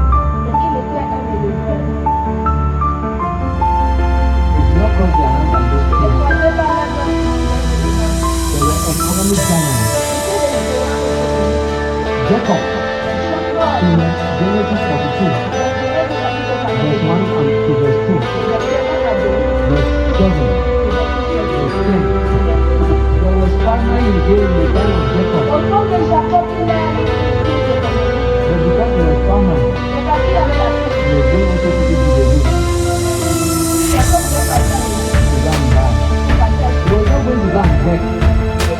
Mais il était un éleveur. He did not cross their hands and just Il ne came. croisait pas la main. They were economic giants. Jacob, in Genesis 42, verse 1 and to verse 2, verse 7, verse 10. There was famine in the time of Jacob, Au nom de Jacob, il est but because there was famine, mais parce qu'il avait la he was going also to give the will Jacob ne passait to go and buy. He was not going to go and beg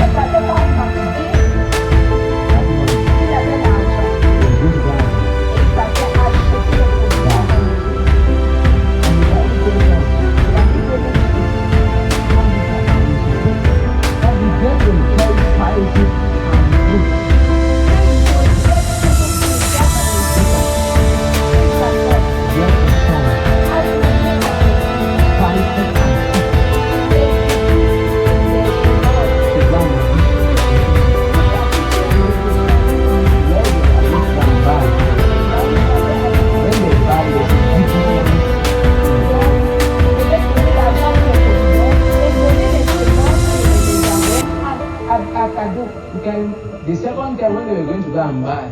pas that money. il avait l'argent. He was going to go and Il passait à acheter le produit. and the Bible tells us La Bible dit, that he gave them choice spices and fruits. Yes, and song, spices and fruits to go and The second time when they were going to go and buy,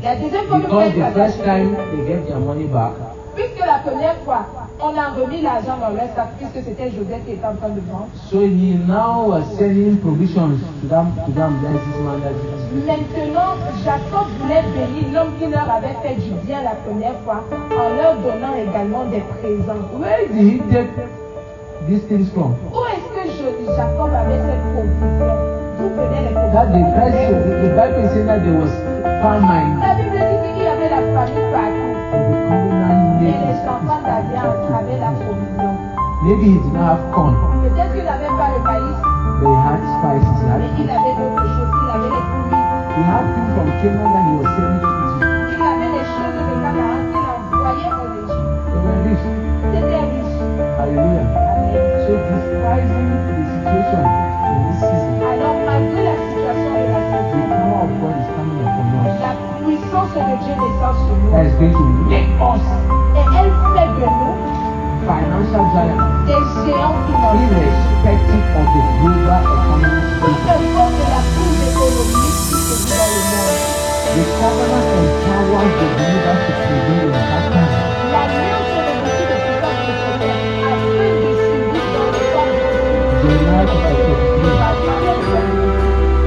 La deuxième fois que because the Pierre first s'est time they get their money back, puisque la première fois, on a remis l'argent dans leur sac, puisque c'était Joseph qui était en train de vendre. so he now was sending provisions to them bless this man that is. Maintenant, Jacob voulait bénir l'homme qui leur avait fait du bien la première fois, en leur donnant également des présents. Where did he take these things from? Où est-ce que Jacob avait cette provision? D'où venaient les That the provisions? the Bible is saying that there was famine. La Bible dit qu'il y avait la famille partout. And the covenant Et made les his enfants d'Alliance avaient la provision. Maybe he did not have corn, Peut-être qu'il n'avait pas le maïs, but he had spices, he had mais il fruits. avait d'autres choses. Il avait les fruits. He had things from Canaan that he was selling to Egypt. Il avait les choses de Canaan qu'il envoyait en Égypte. They were rich. C'était riche. Hallelujah. Amen. So despising the situation in this season, Alors, malgré la situation de la the saison, power of God is coming upon us. la puissance de Dieu descend sur nous. That is going to make us Et elle fait de nous financial giants, des géants financiers. irrespective of the global economic Peu situation. importe la crise économique qui se vit dans le monde. The covenant empowers the believers to prevail in that time. L'alliance de beaucoup de puissance de Seigneur afin de subir dans le temps difficile. Jeremiah chapter 33.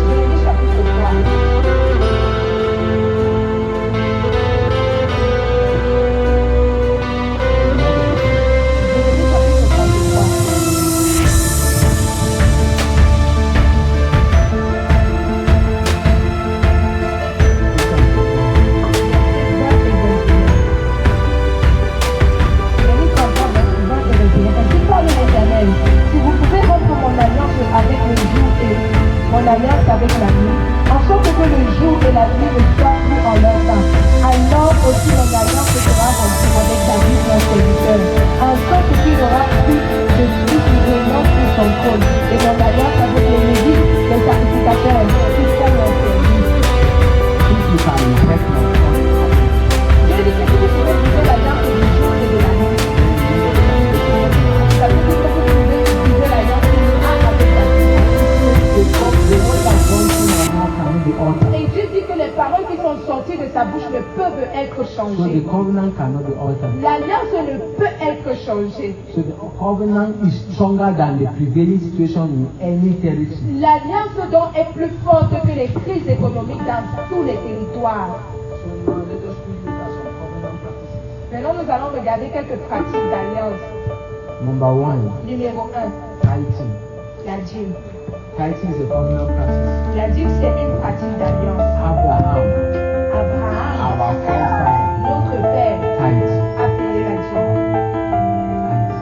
Jérémie chapitre 3. Jérémie chapitre 33. Jérémie 33, verset 20 et 21. Ainsi parle l'Éternel. Si vous pouvez rompre mon alliance avec le jour et mon alliance avec la nuit, en sorte que le jour et la nuit ne soient plus en leur temps, alors aussi mon alliance sera rompue avec David, mon serviteur, en sorte qu'il n'y aura plus de fils régnant sur son trône, et mon alliance avec les Lévites, les sacrificateurs, qui sont mon service. If you can respect my covenant, Dieu dit que si vous pouvez briser l'alliance du jour et de la nuit, ça veut dire que vous pouvez briser l'alliance qui a avec la vie. the word that comes in our mouth cannot be altered. Et Dieu changée. covenant cannot be altered. L'alliance ne peut être changée. So the covenant is stronger than the prevailing situation in any territory. L'alliance donc est plus forte que les crises économiques dans tous les territoires. So now let us look at some covenant practices. Maintenant, nous allons regarder quelques pratiques d'alliance. Number 1, Numéro 1, tithing. la dîme. Tithing is a covenant practice. La dîme, c'est une pratique d'alliance. Abraham, Abraham, our forefather, notre père, tithe. a payé la dîme. Tithe.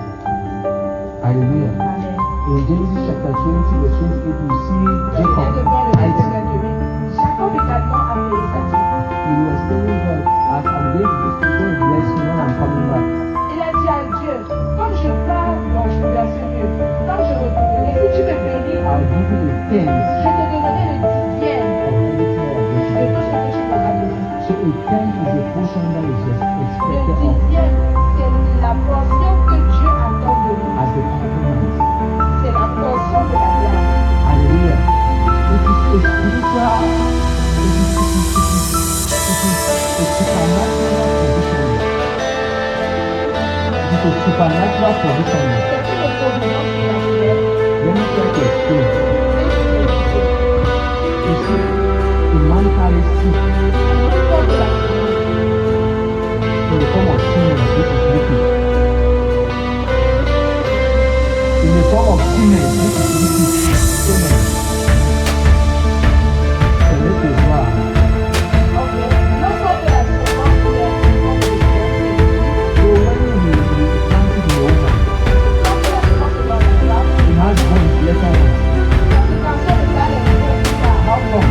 Hallelujah. Amen. In Genesis chapter 20, verse 28, we see Viens Jacob devant le verset tithing. 28. Jacob également a payé sa dîme. He was telling God, as I'm going to bless you when I'm coming back. Il a dit à Dieu, comme je pars, donc je vais verser mieux. Quand je retournerai, si tu me bénis, I'll give you the tenth je te donnerai le dixième of everything I have de given tout ce que tu m'auras donné. you. So a tenth is a portion that is just Le expected of dixième, c'est la portion que Dieu attend de nous. as a covenant. C'est la portion de la grâce. Hallelujah. It is a spiritual, it is a supernatural provision. It is a supernatural provision. C'est une providence naturelle. Let me try to explain. You see, a man carries seed in the form of semen, which is liquid. In the form of semen, which is liquid. Semen. Select is what? So when you plant it in the oven, it has bones later on. How come?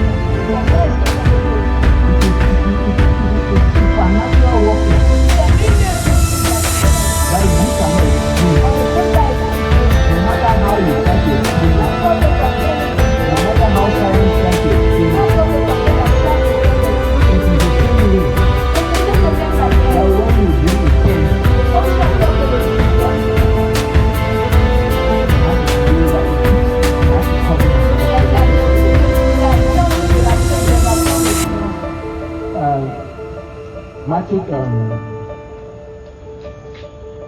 It is supernatural working that you cannot explain. No matter how you try to explain it, no matter how science try to explain it, it is the same way that when you bring a tent, you have to do that it has to cover it. Matthew,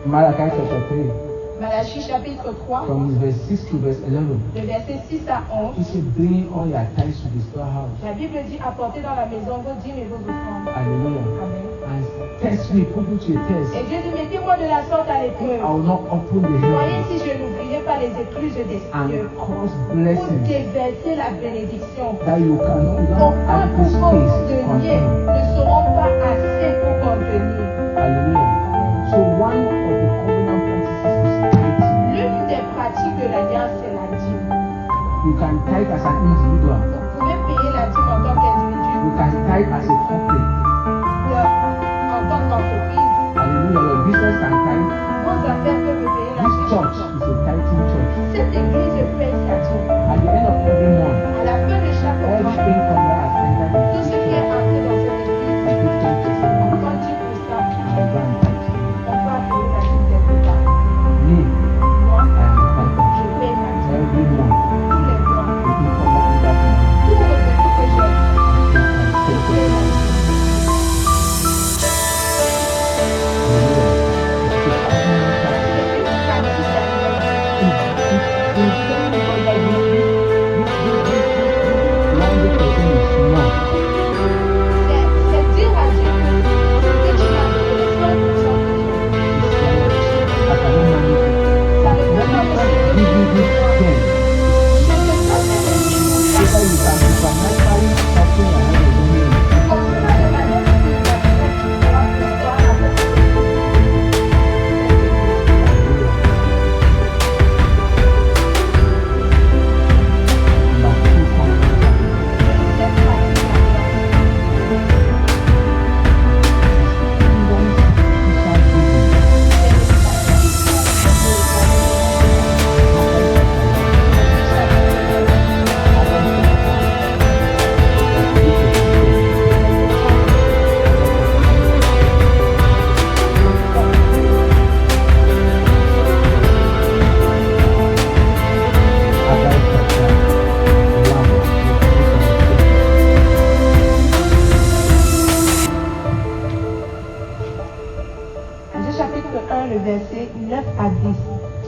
Malachi chapter 3, Malachie chapitre 3, from verse 6 to verse 11. de verset 6 à 11. He said, bring all your tithes to the storehouse. La Bible dit apportez dans la maison vos dîmes et vos offrandes. Hallelujah. Amen. And test me, put me to a test. Et Dieu dit mettez-moi de la sorte à l'épreuve. I will not open the Voyez heavens si je n'ouvrirai pas les écluses des and cieux cause pour blessings déverser la bénédiction. that you cannot, you Dont don't un have adequate poumon space to de niais contain. ne seront pas assez pour contenir. Hallelujah. So one of the covenant practices is tithing. L'une des pratiques de l'alliance, c'est la dîme. You can tithe as an individual. Vous pouvez payer la dîme en tant qu'individu, You can tithe as a couple. en tant qu'entreprise. Hallelujah. Your business can tithe. Vos affaires peuvent payer la This dîme. church is a tithing church. Cette église paye sa dîme. At the end of every month, À la fin de chaque every mois, income that has entered tout into ce qui est entré dans cette église, the 15% on prend 10%. and grant tithe. On va payer la dîme.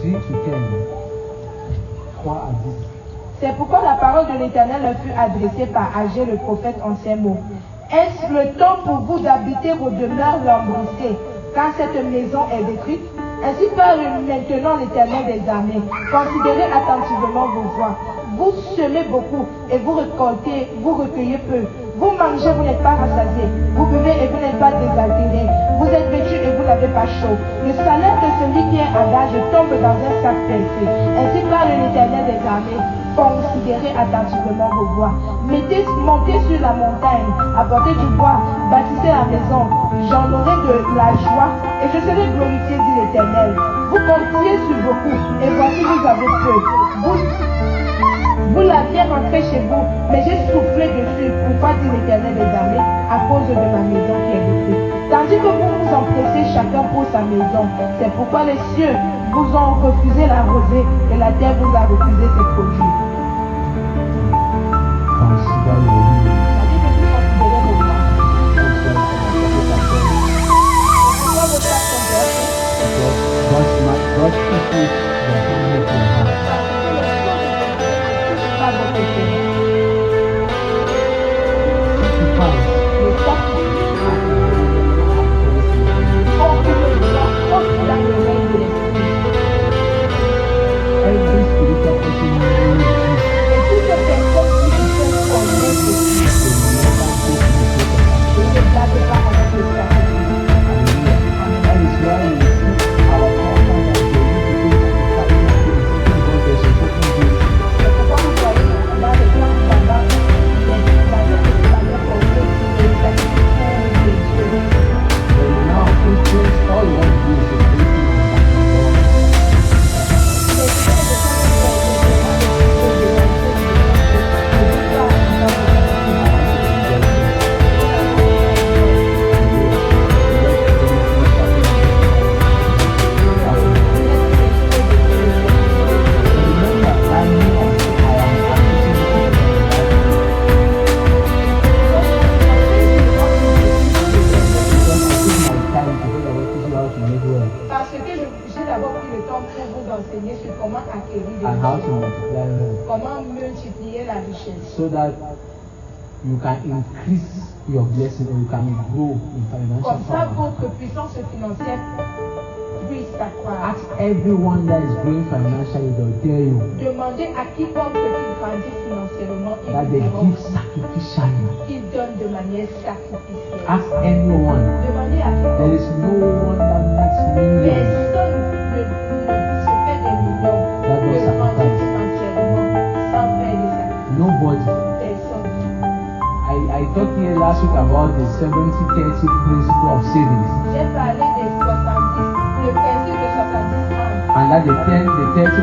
3 to 10. 3 à 10. C'est pourquoi la parole de l'Éternel leur fut adressée par Agé le prophète en ces mots. Est-ce le temps pour vous d'habiter vos demeures lambrissées, car cette maison est détruite? Ainsi parle maintenant l'Éternel des armées. Considérez attentivement vos voies. Vous semez beaucoup et vous récoltez, vous recueillez peu. Vous mangez, vous n'êtes pas rassasiés. Vous buvez et vous n'êtes pas désaltérés. Vous êtes vêtus et vous n'avez pas chaud. Le salaire de celui qui est à gage tombe dans un sac percé. Ainsi parle l'Éternel des armées. Considérez attentivement vos voies. Montez sur la montagne, apportez du bois, bâtissez la maison. J'en aurai de la joie et je serai glorifié, dit l'Éternel. Vous comptiez sur beaucoup et voici vous avez peu. Vous l'aviez rentré chez vous, mais j'ai soufflé dessus. Pourquoi, dit l'Éternel des armées, à cause de ma maison qui est détruite. Tandis que vous vous empressez chacun pour sa maison. C'est pourquoi les cieux vous ont refusé la rosée et la terre vous a refusé ses produits. Considère le livre. C'est-à-dire que vous considérez vos voies. Pourquoi vos pas sont vertes? God's people does not make your heart. Pas votre cœur. Sacrifice. Le sacrifice. Dans le règne de l'esprit. Every spiritual person knows this. Et toute personne qui se connaît Jésus, They will never go to the place of ne garde pas avec le sacrifice. Hallelujah. That is why you see our forefathers, they used to take sacrifice because there's a certain grace. C'est pourquoi vous voyez dans les plans là-bas, les bâtiments de famille portés et les sacrifices de Dieu. But now Christians, all you want to do is to place him on the back of God. Les gens de Remember, that means I am teaching Parce que j'ai d'abord pris le temps pour vous enseigner sur comment acquérir des and how to richesses, multiply wealth comment multiplier la richesse, so that you can increase your blessing or you can grow in financial comme ça power. votre puissance financière puisse s'accroître. Ask everyone that is growing financially, they'll tell you Demandez à quiconque qui grandit financièrement, that they give sacrificially. qu'il donne de manière sacrificielle. Ask anyone. Demandez à There is no one that makes millions. personne ne se fait des millions, That ne does grandit sacrifice. financièrement sans faire des sacrifices. Nobody. Personne. I talked here last week about the 70-30 principle of savings. J'ai parlé des 70, le principe de 70 ans. And that the 30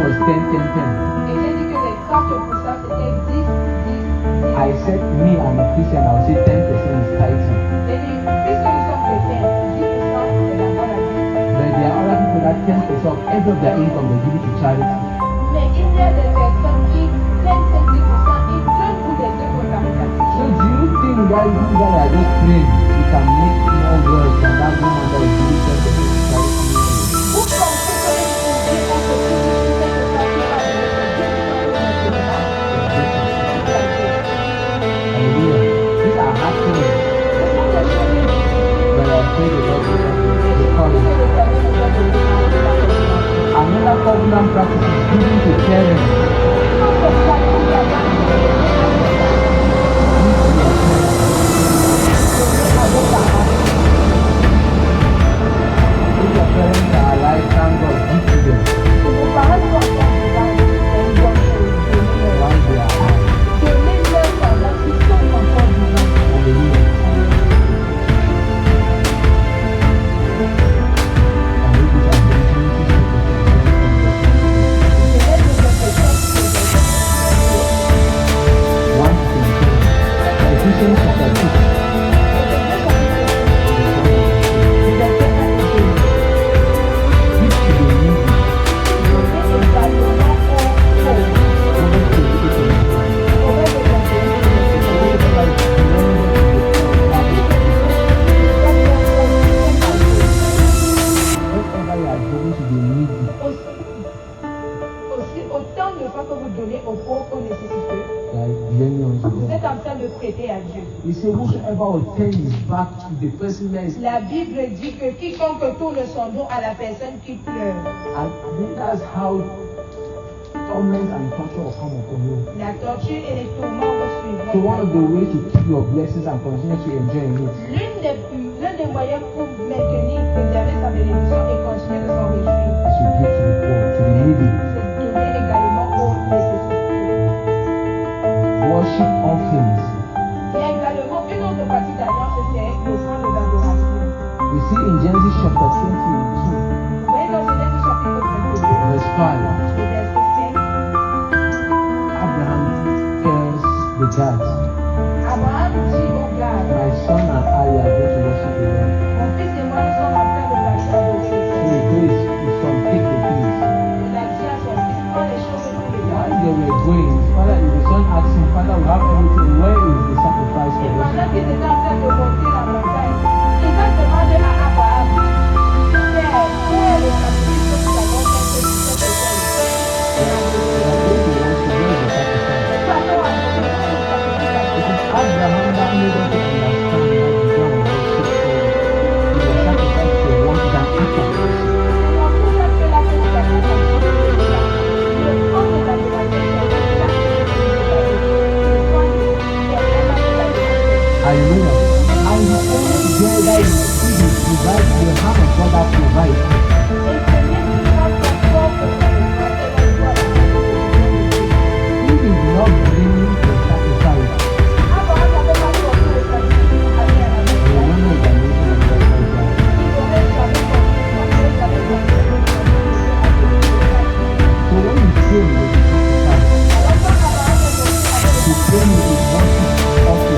was 10-10-10. Et j'ai dit que les 30% c'était 10, 10, 10. I said, me, I'm a Christian, I would say 10% is tithing. J'ai dit, puisque nous sommes chrétiens, 10% c'est la bonne avis. But there are other people that 10% of every of their income they give it to charity. Mais il y a des personnes qui prennent ces 10%, ils donnent pour des œuvres So caritatives. do you think that you that are just praying, you can make more wealth than that woman that is giving 10% to charity? Vous pensez que vous pouvez accomplir cette façon à Hallelujah. These are hard things, but I pray the Lord will help you. Because another covenant practice is giving to parents. If your parents are alive, thank God, give to them while they are alive. Hallelujah. And it is an Ephesians chapter 6. Give to the donner aux pauvres, aux nécessiteux. they are lending unto Vous êtes God. en train de prêter à Dieu. He said, whosoever will turn his back to the person that is, La Bible dit que quiconque tourne son dos à la personne qui pleure, and I think that's how torment and torture will come upon you. la torture et les tourments vous So one of the suivront. ways to keep your blessings and continue to enjoy it L'un des moyens pour maintenir, préserver sa bénédiction et continuer de s'en réjouir, is to give to the poor, to the needy. c'est donner également aux nécessiteux. Worship offerings. Il y a également une autre partie d'alliance, c'est l'offrande d'adoration. We see in Genesis chapter 22, Vous voyez dans Genèse chapitre 22, verse 5, le verset 5, Abraham tells the gods, Abraham dit au Gad, my son and I are going to worship the Lord. mon fils et moi nous sommes en train de marcher à So adorer. he told his son, take the things. Il a dit à son fils, prends les choses et tous les While gars. they were going, the son asked him, Father, we have everything. Where is the sacrifice Et for us? pendant qu'ils étaient en train de monter la montagne, ils ont demandé à Abraham, Père, où est le sacrifice que nous avons fait sur cette école? They are going to worship. Where is the sacrifice? Nous allons adorer le sacrifice à Dieu. Because Abraham that made us to understand that you don't worship God. Is a sacrifice for one is an act of worship. C'est dans tout ça que la fête d'adoration est là. Le temps de l'adoration, c'est un acte de l'adoration. Le temps de l'adoration. Hallelujah. And the only joy that you see is provide the hand of God that provides. Et ce n'est pas ton corps que ça nous fait, c'est la joie. If he did not bring the sacrifice, Abraham n'avait pas porté le sacrifice à Dieu à la we maison. don't know the nation of God like that. Il aurait jamais porté, il aurait jamais porté le sacrifice. So when you came with the sacrifice, Alors quand Abraham est sorti avec you came with the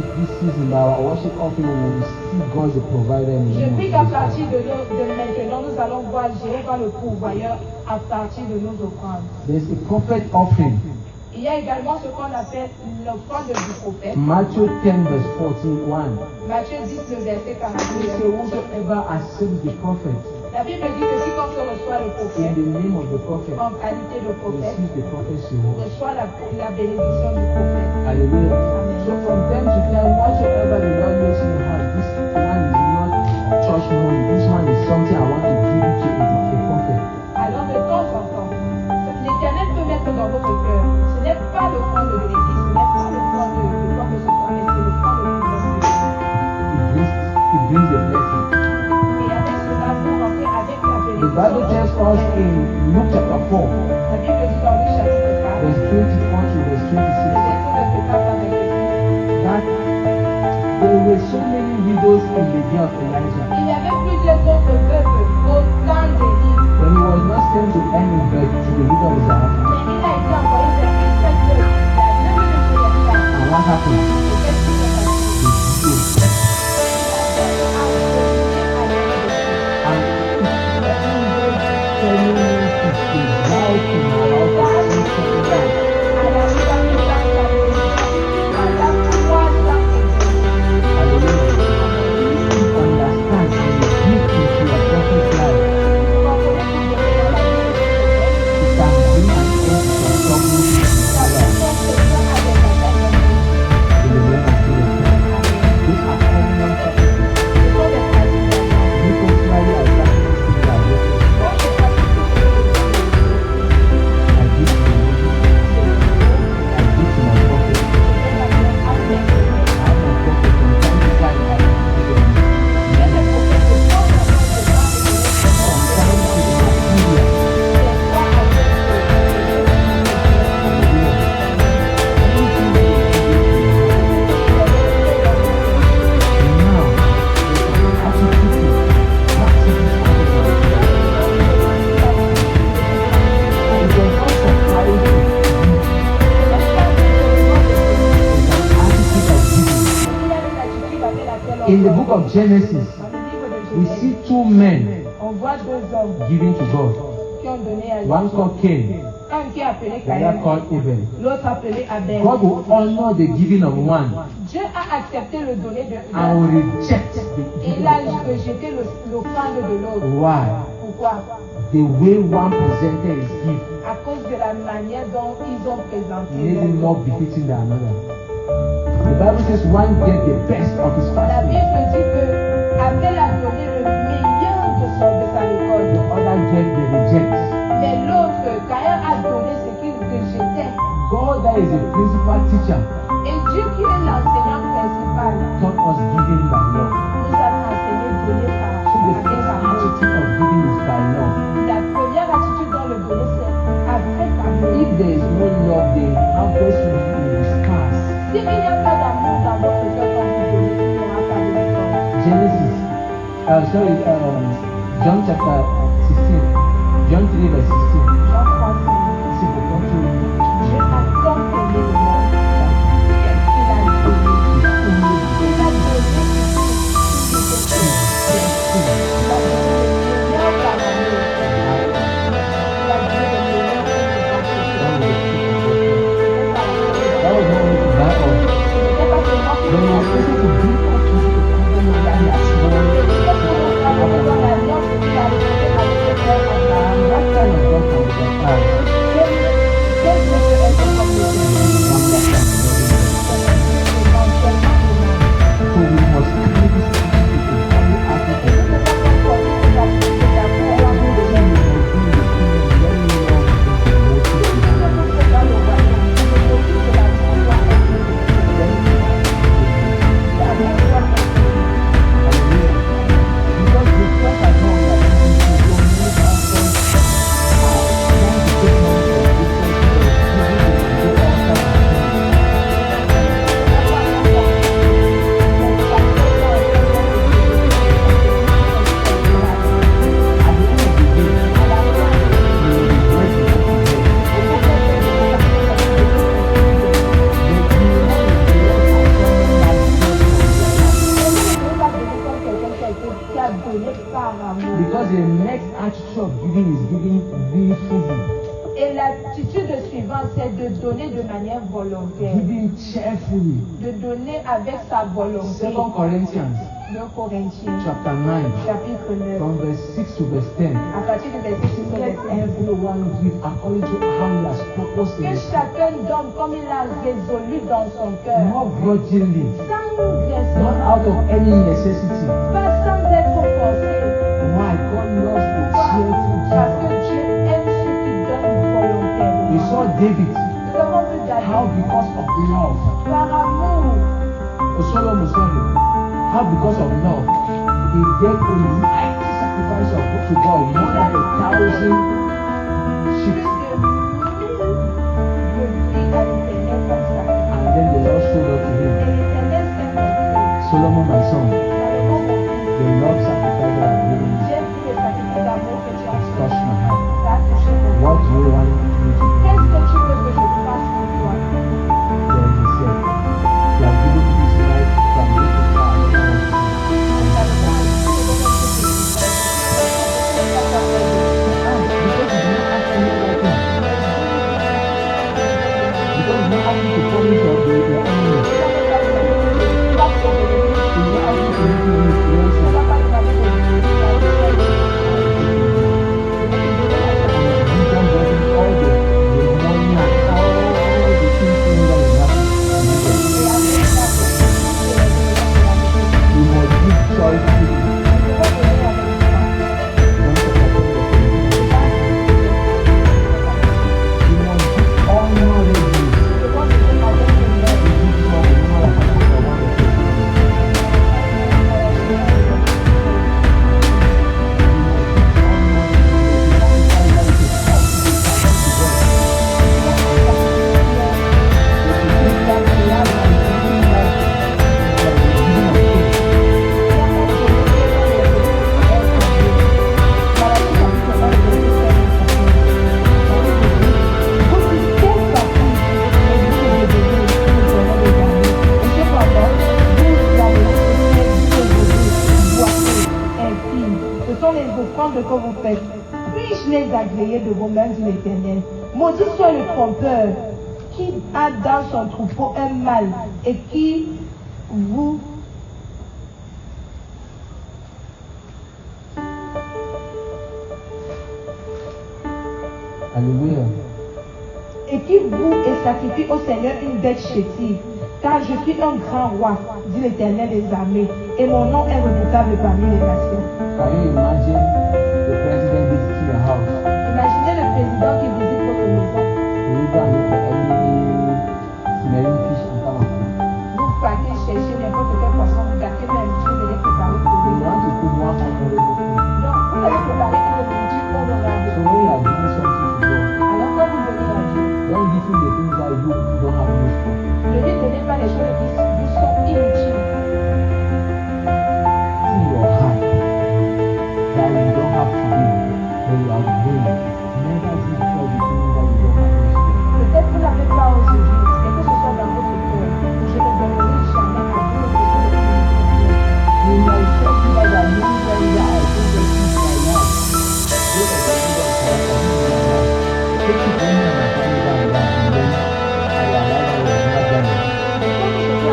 worship offering. God the provider in the Je name of prie qu'à Jesus. partir de maintenant, nous allons voir Jéhovah le pourvoyeur à partir de nos offrandes. There's a prophet offering. Il y a également ce qu'on appelle l'offrande du prophète. Matthew 10 verse 41. Matthieu 10, le verset He 42. said, whosoever accepts the prophet La Bible dit que quiconque reçoit le in prophète, the name of the prophet en qualité de prophète, receives the prophet's reward. reçoit la bénédiction du prophète. Hallelujah. Amen. So from time to time, whatsoever the Lord makes you have, this one is not church money. This one is something I want to give it to a prophet. Alors de temps en temps, l'Éternel peut mettre dans votre cœur, ce n'est pas le point de l'église, ce n'est pas le point de quoi que ce soit, mais c'est le point de pouvoir de Dieu. It brings a blessing. Et avec cela, vous rentrez avec la The Bible tells bénédiction. us in Luke chapter 4, La Bible dit dans Luc chapitre 4, verse 24 to verse le 26, verset 24 à 26, that there were so many widows in the day of Elijah. il y avait plusieurs autres veuves au temps d'Élie, When he was not sent to any but to the widow of Zarephath. mais il a été envoyé vers une seule veuve, la veuve de Zarephath. And what happened? Et qu'est-ce qui s'est passé? The widow. And telling me to vow to my house to see something like hallelujah. If you understand and you give into your prophet's life, it can bring an end to some troubles in your life. In the name of Jesus. In the book of Genesis, Dans le livre de we Genèse, see two men on voit deux hommes giving to God. qui ont donné à One Dieu. called Cain, Un qui est appelé the other Caïn, called Abel. l'autre appelé Abel. God will honor the giving of one Dieu a accepté le donner de and l'un will reject the et giving il a of another. rejeté l'offrande de l'autre. Why? Pourquoi? The way one presented his gift À cause de la manière dont ils ont présenté made him leur more befitting than another. The Bible says one gave the best of his La fasting, Bible dit que Abel a donné le meilleur de sa the récolte. other gave the reject. Mais l'autre, Caïn a donné ce qu'il rejetait. God, that is a principal teacher, Et Dieu qui est l'enseignant principal, taught us giving by love. nous a enseigné donner So the avec first amour. attitude of giving is by love. La première attitude dans le donner, c'est avec amour. If there is no love, the harvest will be scarce. Si il n'y a pas d'amour dans votre cœur quand vous donnez, il n'y aura pas de récolte. Genesis, John chapter 16, John 3 verse 16. Jean 3, See, the country Dieu a tant aimé le monde qu'il a donné. Il a donné ce qu'il Il a donné le meilleur par amour. Il a donné le meilleur pour nous that was not only to buy us, C'était pas seulement but it was also to bring us to the covenant that he has sworn to Abraham. dans l'alliance qu'il a faite avec le père Abraham. What kind of God can we have? Quel Dieu peut être comme le Seigneur? One that can be Éventuellement humain. So we must carry this attitude in every aspect of Nous life. devons porter cette attitude d'amour et amour de When Dieu. we are doing the kingdom, let me love is the motive behind it. Dans le royaume, le motif de l'amour doit être le l'amour doit être Because the church has known that this is the only person trying to take money from different people, giving to the outside. At the end of the day, you will regret what you did. But you know, the Because the next attitude of giving is giving willfully, Et l'attitude suivante, c'est de donner de manière volontaire, giving cheerfully. de donner avec sa volonté. 2 Corinthians 2 Corinthiens, chapter 9, chapitre 9, from verse 6 to verse 10. à partir du verset 6 au Let verset 1. everyone give according to how he has purposed in Que his chacun donne comme il a résolu dans son cœur, not grudgingly, sans not graissement, out of any necessity. pas sans être forcé. Why? God loves the Pourquoi? cheerful Parce que giver. Dieu aime ceux qui donnent volontairement. We saw David, Nous avons vu how David, because of love, par amour, how because of love, he gave a mighty sacrifice to God, more than 1,000 plus sheep. de 1000 brebis à l'Éternel comme sacrifice. And then the Lord showed up to Et him. l'Éternel s'est montré. Solomon, my son, Salomon, mon fils, the love sacrifice that I've given you j'ai vu le sacrifice d'amour que tu as has fait. touched my heart. Ça a touché mon cœur. What do you want me to do? Qu'est-ce que tu veux que je fasse pour toi? Then he said, you have given me this life from this to far. Salomon a dit, je vais donner ce que tu veux. Because he did not ask any other thing. Because he did not ask you to promise your enemy. He did not ask you que vous faites, puis-je les agréer de vos mains, dit l'Éternel. Maudit soit le trompeur qui a dans son troupeau un mâle et qui vous Alléluia. et qui vous et sacrifie au Seigneur une bête chétive. Car je suis un grand roi, dit l'Éternel des armées, et mon nom est redoutable parmi les nations. Can you imagine the president visiting your house? Imaginez le président qui visite votre maison. You go and look for any smelling fish and come and cook. Vous partez chercher n'importe quel poisson, vous gâtez même, vous allez préparer pour You vous. want to cook one honorable food. Donc, vous allez préparer une nourriture honorable. So when you are giving something to God, Alors, quand vous donnez à Dieu, don't give him the things that you don't have use for. ne lui donnez pas les choses qui lui sont inutiles. In your heart that you don't have to give, but you are doing. Never give God the things that you don't have use for. Peut-être vous n'avez pas aujourd'hui, mais que ce soit dans votre cœur. Je ne donnerai jamais à Dieu les choses qui me conviennent. You might say to God that many times that I think the things I have. Look at the things that I have. Take it from me and I find it out that and then I realize I was not done it.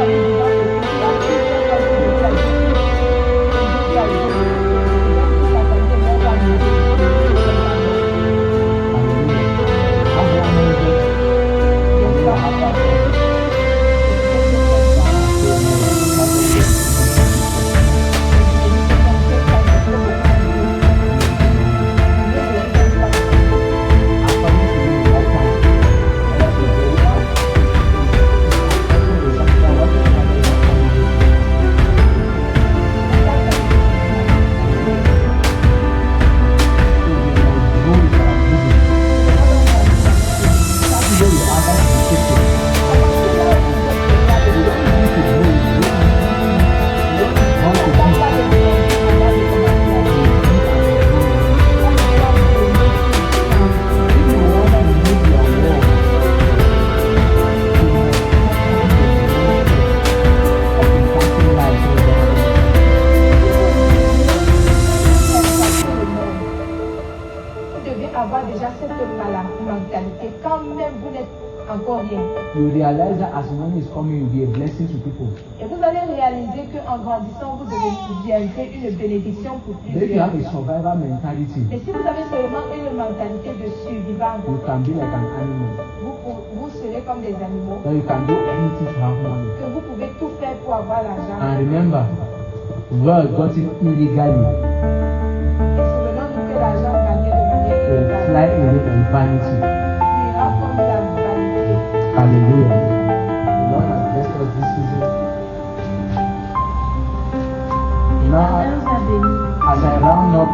You realize that as money is coming, you'll be a blessing to people. Et vous allez réaliser qu'en grandissant, vous deviendrez une bénédiction pour But if you have plusieurs. a survivor mentality, Mais si vous avez seulement une mentalité de survivant, you can be like an animal. vous serez comme des animaux, That you can do anything to have money. que vous pouvez tout faire pour avoir l'argent. And remember, God got it illegally. Et souvenons-nous que l'argent gagné de manière So illégale fly away from vanity. ira comme la vanité. Hallelujah. The Lord has blessed us this season. Now, as I round up,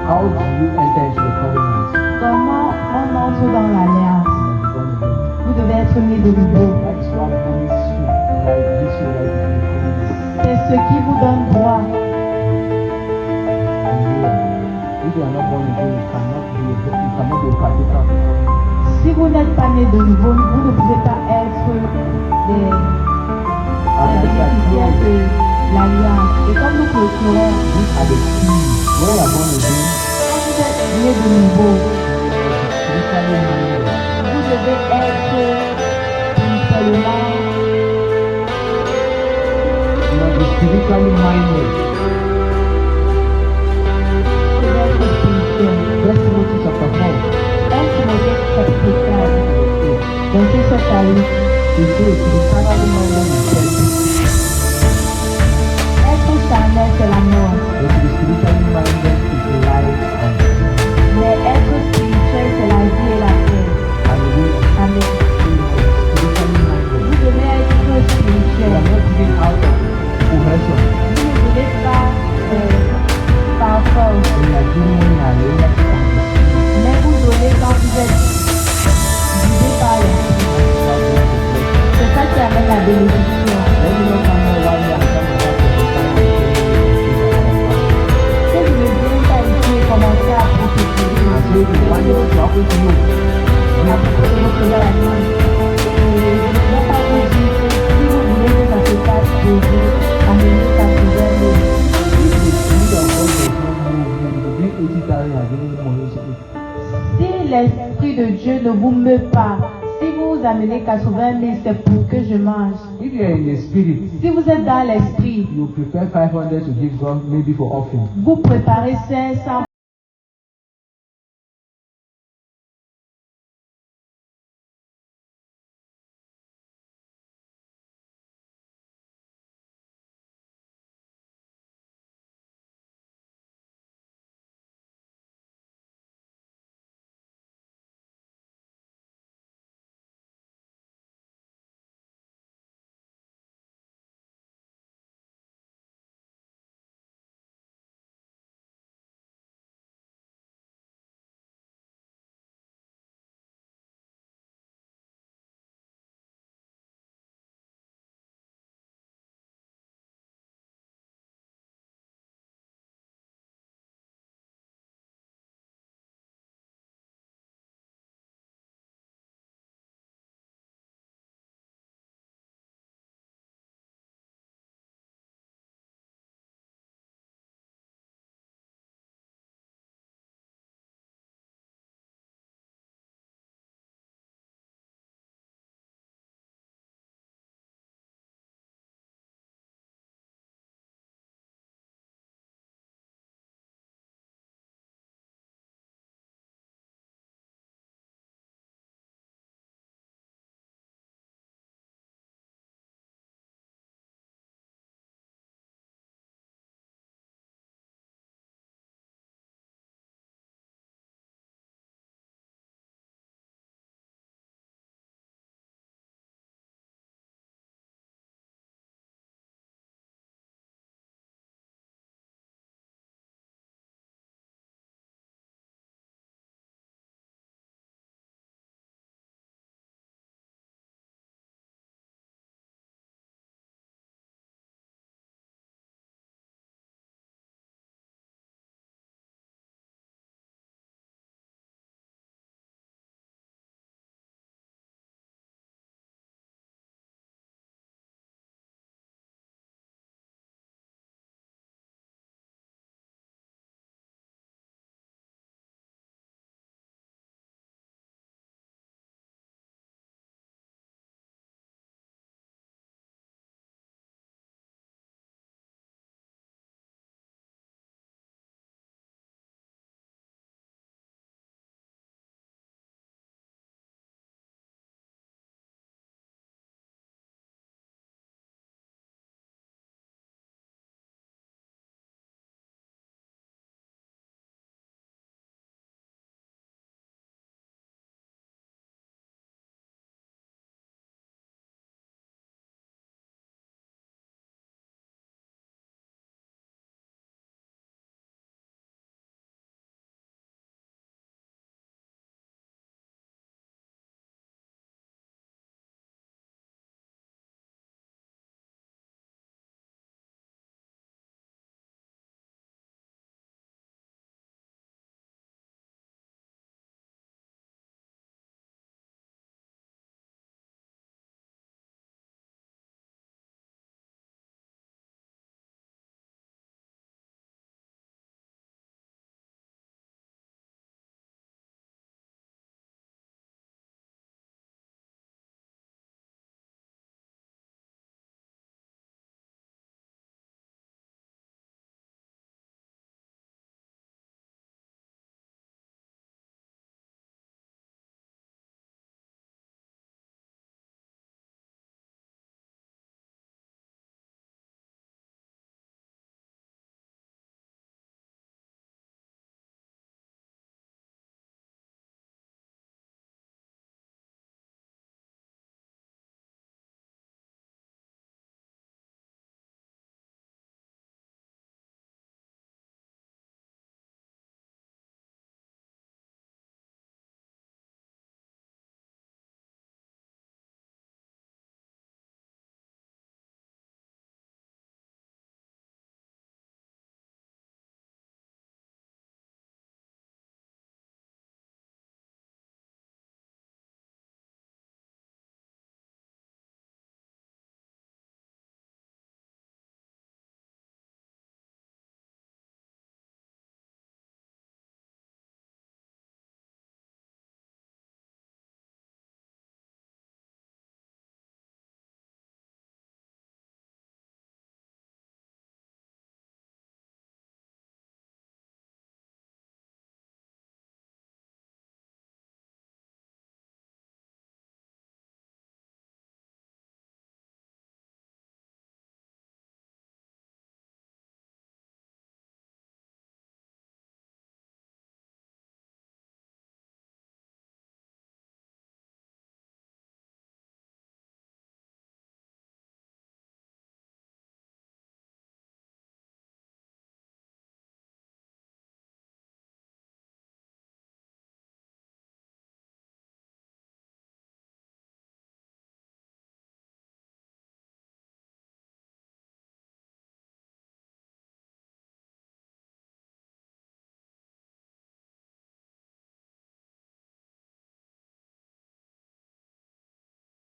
how do you enter into the covenant? Comment on entre dans l'alliance? You must be born again. Vous devez être né de nouveau. That is what brings you, like gives you right into the covenant. C'est ce qui vous donne droit. Hallelujah. If you are not born again, you cannot be a partaker. Si vous n'êtes pas né de nouveau, vous ne pouvez pas être des bénéficiaires de l'alliance. Et comme nous clôturons, These are the keys. When you are born again, quand vous êtes né de nouveau, spiritually minded. vous devez être spirituellement, You must be spiritually minded. vous devez être spirituel. First Timothy chapter 4. 1 Timothée chapitre 4, verset 7 à 8. It says, to be carnally minded is death, Être charnel, c'est la mort. but to be spiritually minded is life and peace. Mais être spirituel, c'est la vie et la paix. Hallelujah. Amen. So you must be spiritually minded. Vous devez être You are spirituel. not giving out of coercion. Vous ne devez pas par force, When you are giving when you are laying mais vous donnez quand vous êtes guidé par l'esprit. C'est ça qui amène la bénédiction. Let me know why you are coming back to the time Que je ne viens pas ici et commencer à prophétiser and say, why you want to happen to you? à propos de votre vie. Et je ne vais pas vous dire que si vous voulez que ça se passe pour vous, amenez ça sur vous. If you amenez 80 000, c'est pour que je mange. If you are in the spirit, Si vous êtes dans l'esprit, you prepare 500 to give God maybe for offering. vous préparez 500